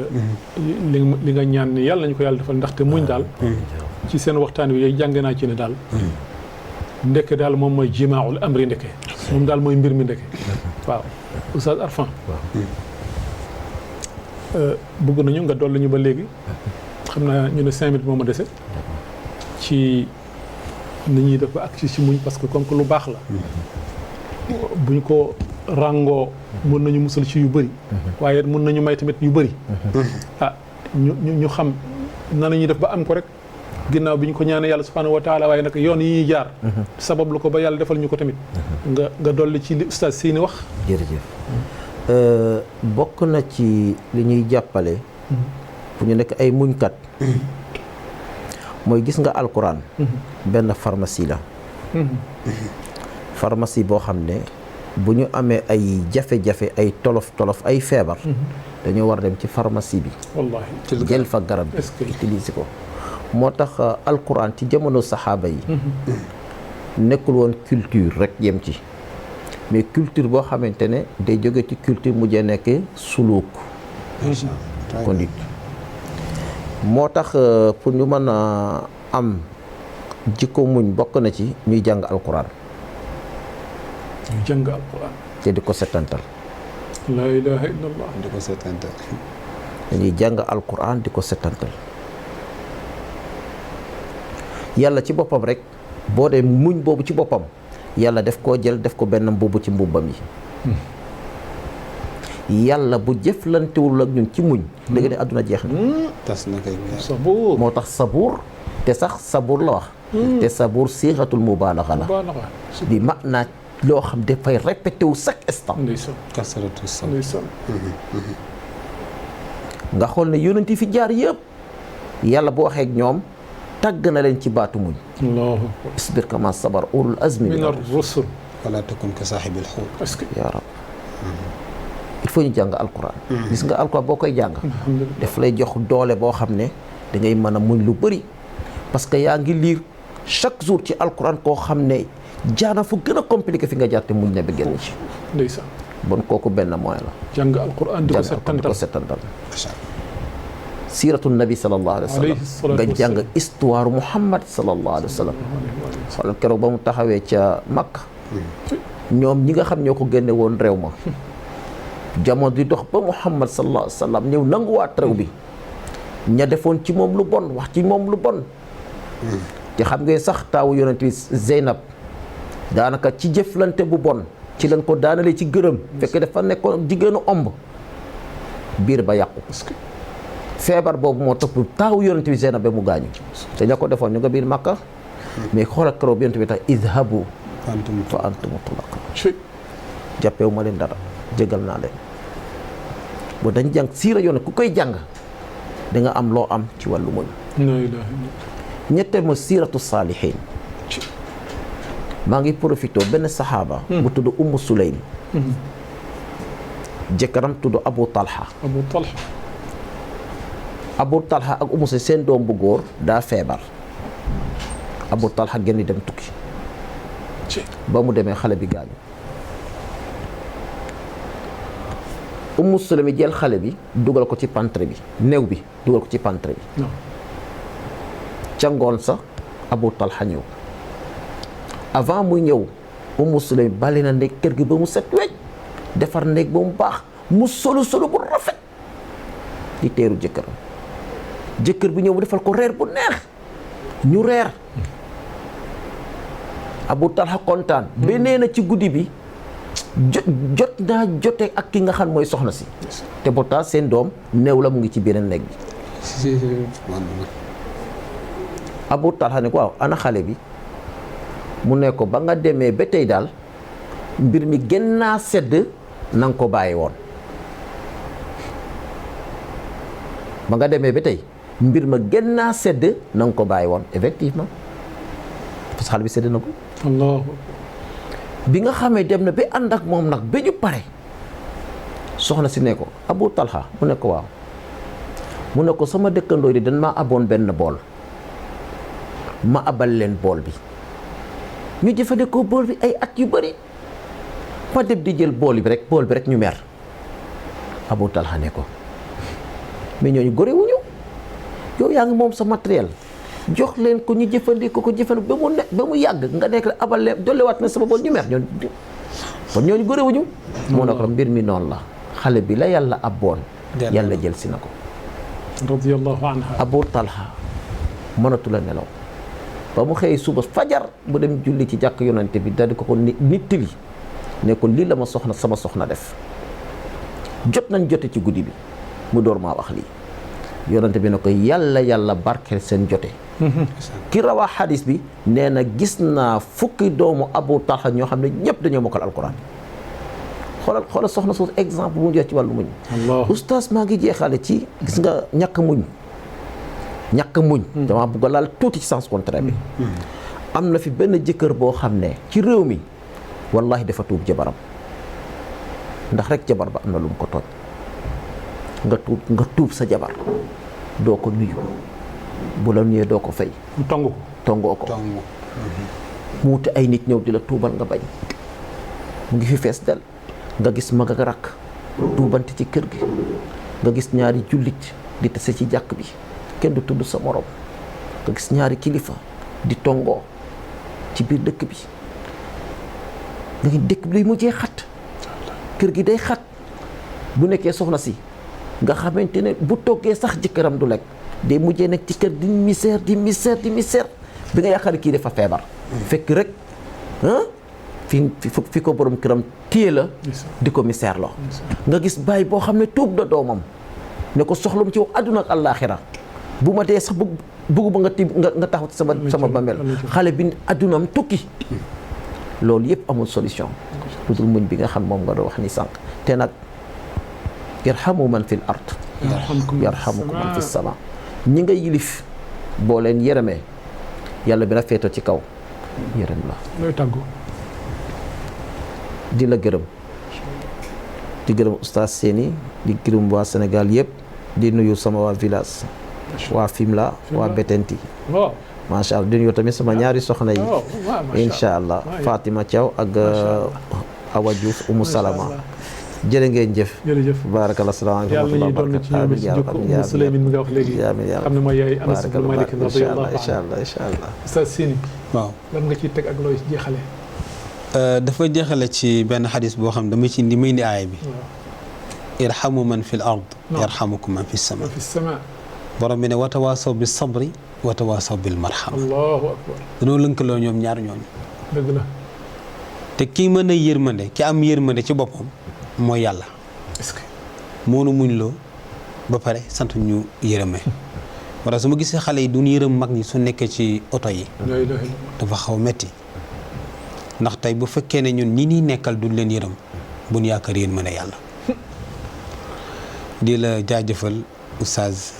li nga ñaan ni yàlla nañu ko yàlla defal ndaxte muñ daal. ci seen waxtaan wi yooyu jàng naa ci ne daal. ndeke daal moom mooy jimaaul amri ndeke. moom daal mooy mbir mi ndeke. waaw Oustaz Arfan. bëgg nañu nga dolli ñu ba léegi. xam naa ñu ne 5 minutes moo ma dese. ci ni ñuy def ba agsi ci muñ parce que comme que lu baax la. buñ ko ràngoo mën nañu musal ci yu bëri. waaye mën nañu may tamit yu bëri. ñu xam nan la ñuy def ba am ko rek. ginnaaw bi ñu ko ñaanee yàlla subhanahu wa taala waaye nag yoon yi ñuy jaar. sabab lu ko ba yàlla defal ñu ko tamit. nga dolli ci li Oustaz Sini wax. jërëjëf bokk na ci li ñuy jàppale. pour ñu nekk ay muñkat. mooy gis nga alquran. benn pharmacie la. pharmacie boo xam ne bu ñu amee ay jafe-jafe ay tolof ay feebar. dañoo war dem ci pharmacie bi. wallaahi jël fa garab bi utiliser ko. moo tax alquran ci jamono saxaaba yi. nekkul woon culture rek yem ci. mais culture boo xamante ne day jóge ci culture mujjee nekk suluk. conduite. moo tax pour ñu mën a am jikko muñ bokk na ci ñuy jàng alquran. ñu jàng alquran. te di ko setantal. laa ilaha illallah. di ko setantal. dañuy jàng alquran di ko setantal. yàlla ci boppam rek boo dee muñ boobu ci boppam yàlla def koo jël def ko benn mbubb ci mbubbam yi. yàlla bu jëflantewul ak ñun ci muñ. dëgg ne àdduna jeex na. tas na kay. sabuur moo tax sabuur te sax sabuur la wax. te sabuur siixatul mubaalaxa la. bi maanaa loo xam dafay répété wu chaque instant. ndeysaan kasaratu sabr. ndeysaan. nga xool ne yonent yi fi jaar yëpp yàlla bu waxee ak ñoom tàgg na leen ci baatu muñ. allahu isbir kama sabar ulul azmi min ar-rusul. wala takun ka saaxibil xuut. est-ce que. yaa rab il faut ñu jàng alquran. gis nga alquran boo koy jàng. daf lay jox doole boo xam ne da ngay mën a muñ lu bëri. parce que yaa ngi lire chaque jour ci alquran koo xam ne jaana fu gën a compliqué fi nga jaar te muñ ne ba génn ci. ndeysaan. bon kooku benn moyen la. jàng alquran di ko settantal. siiratu nabi sallallahu alayhi wa sallam nga jàng histoire Muhammad sallallahu alayhi wa sallam. xoolal keroog ba mu taxawee ca Makka. ñoom ñi nga xam ñoo ko génne woon réew ma jamono di dox ba Muhammad sallallahu alayhi wa sallam ñëw nanguwaat réew bi ña defoon ci moom lu bon wax ci moom lu bon te xam nga sax taawu yonent bi Zeynab daanaka ci jëflante bu bon ci lañ ko daanale ci gërëm fekk dafa nekkoon jigéenu omb biir ba yàqu feebar boobu moo topp taawu yonent bi Zeynab ba mu gaañu te ña ko defoon ñu nga biir Makka mais xoolal keroog yonent bi tax idhabu fa antum tulaqa jàppewu ma leen dara jégal naa leen boo dañ jàng siira yoon ku koy jàng da nga am loo am ci wàllu muñ ñetteel ma siiratu saalihiin maa ngi profité benn saxaaba bu tudd Ummu Sulaym jëkkëram tudd Abu Talha Abu Talha ak Ummu Sulaym seen doom bu góor daa feebar Abu Talha génn dem tukki ba mu demee xale bi gaañu Ummu Sulaym jël xale bi dugal ko ci pantre bi néew bi dugal ko ci pantre bi ca ngoon sa Abu Talha ñëw avant muy ñëw Ummu Sulaym bale na néeg kër gi ba mu set wecc defar néeg ba mu baax mu solu bu rafet di teeru jëkkër bi ñëw mu defal ko reer bu neex ñu reer Abu Talha kontaan ba nee na ci guddi bi jot naa jote ak ki nga xam mooy soxna si te pourtant seen doom néew la mu ngi ci beneen néeg bi Abu Talha ne ko waaw ana xale bi mu ne ko ba nga demee ba tey daal mbir mi gën naa sedd na nga ko bàyyi woon ba nga demee ba tey mbir ma gën naa sedd na nga ko bàyyi woon effectivement parce que xale bi sedd na ko Allah bi nga xamee dem na ba ànd ak moom nag ba ñu pare soxna si ne ko Abu Talha mu ne ko waaw mu ne ko sama dëkkandoo yi dañ maa aboon benn bool ma abal leen bool bi ñu jëfandikoo bool bi ay at yu bari ma dem di jël bool bi rek ñu mer Abu Talha ne ko mais ñooñu gorewuñu yow yaa ngi moom sa matériel jox leen ko ñu jëfandikoo ba mu yàgg nga nekk la abal leen dolliwaat na sama bool ñu mer ñooñu gorewuñu moo ne ko mbir mi noonu la xale bi la yàlla abboon yàlla jël si na ko radiyallahu anha Abu Talha mënatu la nelaw ba mu xëy suba fajar bu dem julli ci jàkk yonante bi daldi ko nittali ne ko lii la ma sama soxna def jot nañ jote ci guddi bi mu door maa wax lii yonante bi ne ko yàlla barkeel seen jote ki rawaa xadis bi nee na gis naa fukki doomu Abu Talha ñoo xam ne ñëpp dañoo mokkal alquran xoolal soxna soosu exemple bu mu jox ci wàllu muñ oustaz maa ngi jeexale ci gis nga ñàkk muñ dama bugg a laal tuuti ci sens contraire bi am na fi benn jëkkër boo xam ne ci réew mi wallahi dafa tuub jabaram ndax rek jabar ba am na lu mu ko tooñ nga tuub sa jabar doo ko nuyu bu la nuyee doo ko fay tongoo ko mu wuti ay nit ñëw di la tuubal nga bañ mu ngi fi fees del nga gis mag ak rakk tuubante ci kër gi nga gis ñaari jullit di tase ci jàkk bi kenn du tudd sa morom nga gis ñaari kilifa di tongoo ci biir dëkk bi nga ngi dëkk bi lay mujjee xat kër gi day xat bu nekkee soxna si nga xamante ne bu toggee sax jëkkëram du lekk day mujjee nekk ci kër di misère bi nga yaakaar kii dafa feebar fekk rek fi ko borom këram téye la di ko misère loo nga gis bàyyi boo xam ne tuub da doomam ne ko soxlum ci wax àdduna ak àllaaxira bu ma dee sax bëggu ba nga taxaw ci sama bàmmeel xale bi àddunaam tukki loolu yëpp amul solution lu dul muñ bi nga xam moom nga doon wax ni sànq te nag yarhamu man fil ard yarhamukum man fis sama ñi nga yilif boo leen yërëmee yàlla bi la féetoo ci kaw yërëm la looy tàggu di la gërëm di gërëm oustaz Seyni di gërëm waa Sénégal yëpp di nuyu sama waa village waa Fimela waa Betenti macha allah di nuyu tamit sama ñaari soxna yi incha allah Fatima Thiaw ak Awa Diouf Umu Salama jërë ngeen jëf baarakallah salaamaaleykum yàlla ñuy doon ci ñoom si jikko Umu Suleymin mi nga wax léegi xam ne mooy yaay Anas ibn Malik radiyallahu anhu incha allah Oustaz Seyni waaw lan nga ciy teg ak looy jeexale dafa jeexale ci benn xadis boo xam dama ci indi may indi aaya bi irhamu man fi l ard yarhamukum man fi sama borom bi ne watawaasaw bi sabri watawaasaw bil marhama. allahu akbar. dañoo lënkaloo ñoom ñaar ñooñu. dëgg la. te kii mën a yërmande ki am yërmande ci boppam mooy yàlla. est-ce que. moonu muñ loo ba pare sant ñu yërëme. moo tax su ma gisee xale yi duñ yërëm mag ñi su nekkee ci oto yi. dafa xaw metti ndax tey bu fekkee ne ñun ñi ñuy nekkal duñ leen yërëm buñ yaakaar yërmande yàlla. di la jaajëfal oustaz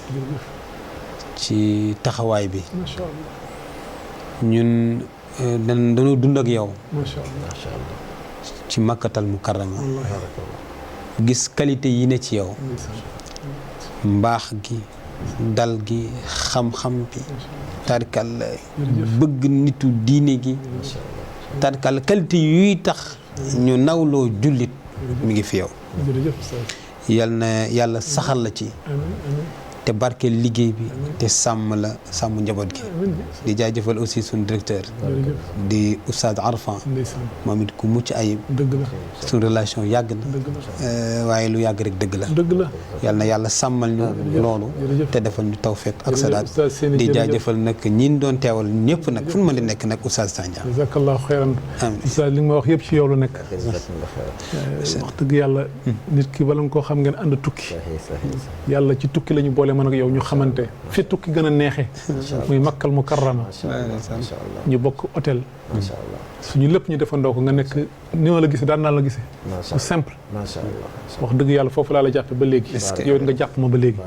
ci taxawaay bi. macha allah. ñun dañoo dund ak yow. macha allah. ci makkatal mukarrama gis qualité yi ne ci yow. mbaax gi dal gi xam-xam bi. tarkal bëgg nitu diine gi. tarkal qualité yuy tax ñu nawloo jullit mi ngi fi yow. yal na yàlla saxal la ci. te barkeel liggéey bi te sàmm la sàmm njaboot gi. di jaajëfal aussi suñu directeur di Oustaz Arfan moom it ku mucc ayib. dëgg la suñu relation yàgg na waaye lu yàgg rek dëgg la. dëgg la yal na yàlla sàmmal ñu loolu te defal ñu tawfiq ak sadaat di jaajëfal nag ñin doon teewal ñëpp nag fu ñu mën di nekk nag Oustaz Tandian. jazakallahu xeyran. Oustaz li nga ma wax yëpp ci yow la nekk. wax dëgg yàlla nit ki bala nga koo xam ngeen ànd tukki yàlla ci tukki la ñu boole man ak yow ñu xamante fi tukki gën a neexee muy makkal mukarrama ñu bokk hôtel suñu lépp ñu defandoo ko nga nekk ni ma la gisee daan naa la gisee bu simple wax dëgg yàlla foofu laa la jàppe ba léegi yow it nga jàpp ma ba léegi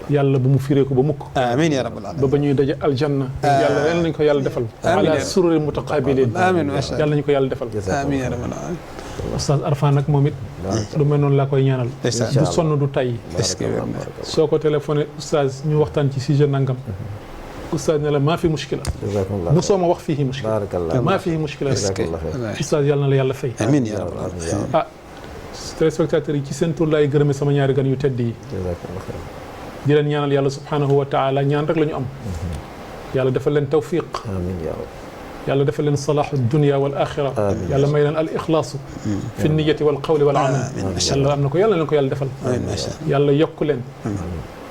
yàlla bu mu firee ko ba mukk amiin yaa rabbal aalamiin ba ba ñuy daje aljanna yàlla yal nañu ko yàlla defal ala sururi mutaqabilin yàlla nañu ko yàlla defal amiin yaa rabbal aalamiin. Oustaz Arfan nag moom it lu mel noonu laa koy ñaanal du sonn du tay soo ko téléphoné oustaz ñu waxtaan ci sujet nangam oustaz ne la maa fi mushkila mu soo ma wax fii mushkila maa fii mushkila oustaz yàlla na la yàlla fay amiin yaa rabbal aalamiin. ah téléspectateurs yi ci seen tur laay gërëme sama ñaari gan yu tedd yi di leen ñaanal yàlla subhanahu wa taala ñaan rek la ñu am yàlla defal leen tawfiq yàlla defal leen salaahu dunya wal axira yàlla may leen al ixlaasu fi niyati wal qawli wal amal yàlla am na ko yàlla leen ko yàlla defal yàlla yokk leen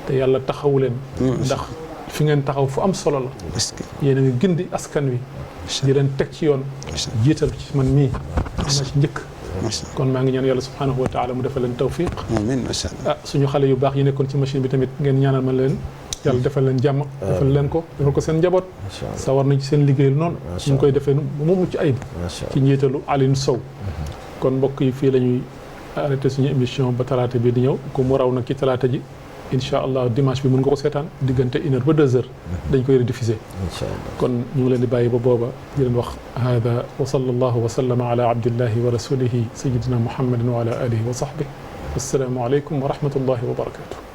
te yàlla taxawu leen ndax fi ngeen taxaw fu am solo la yéen a ngi gindi askan wi di leen teg ci yoon jiital ci man mii ma ci njëkk kon maa ngi ñaan yàlla subhanahu wa taala mu defal leen tawfiq ah suñu xale yu baax yi nekkoon ci machine bi tamit ngeen ñaanal ma leen yàlla defal leen jàmm defal leen ko defal ko seen njaboot sawar nañ ci seen liggéey noonu ñu ngi koy defee mu mucc ayib ci njiitalu Alioune Sow kon mbokk yi fii la ñuy arrêté suñu émission ba talaata bi di ñëw ku mu raw nag ci talaata ji incha allah dimanche bi mën nga ko seetaan diggante 1 heure ba 2 heures dañ koy rediffuser kon ñu ngi leen di bàyyi ba booba di leen wax hada wa sallallahu wa sallama ala abdillahi wa rasulihi sayidina muhammadin wa ala alihi wa sahbihi wassalaamu aleykum wa rahmatullahi wa barakatuh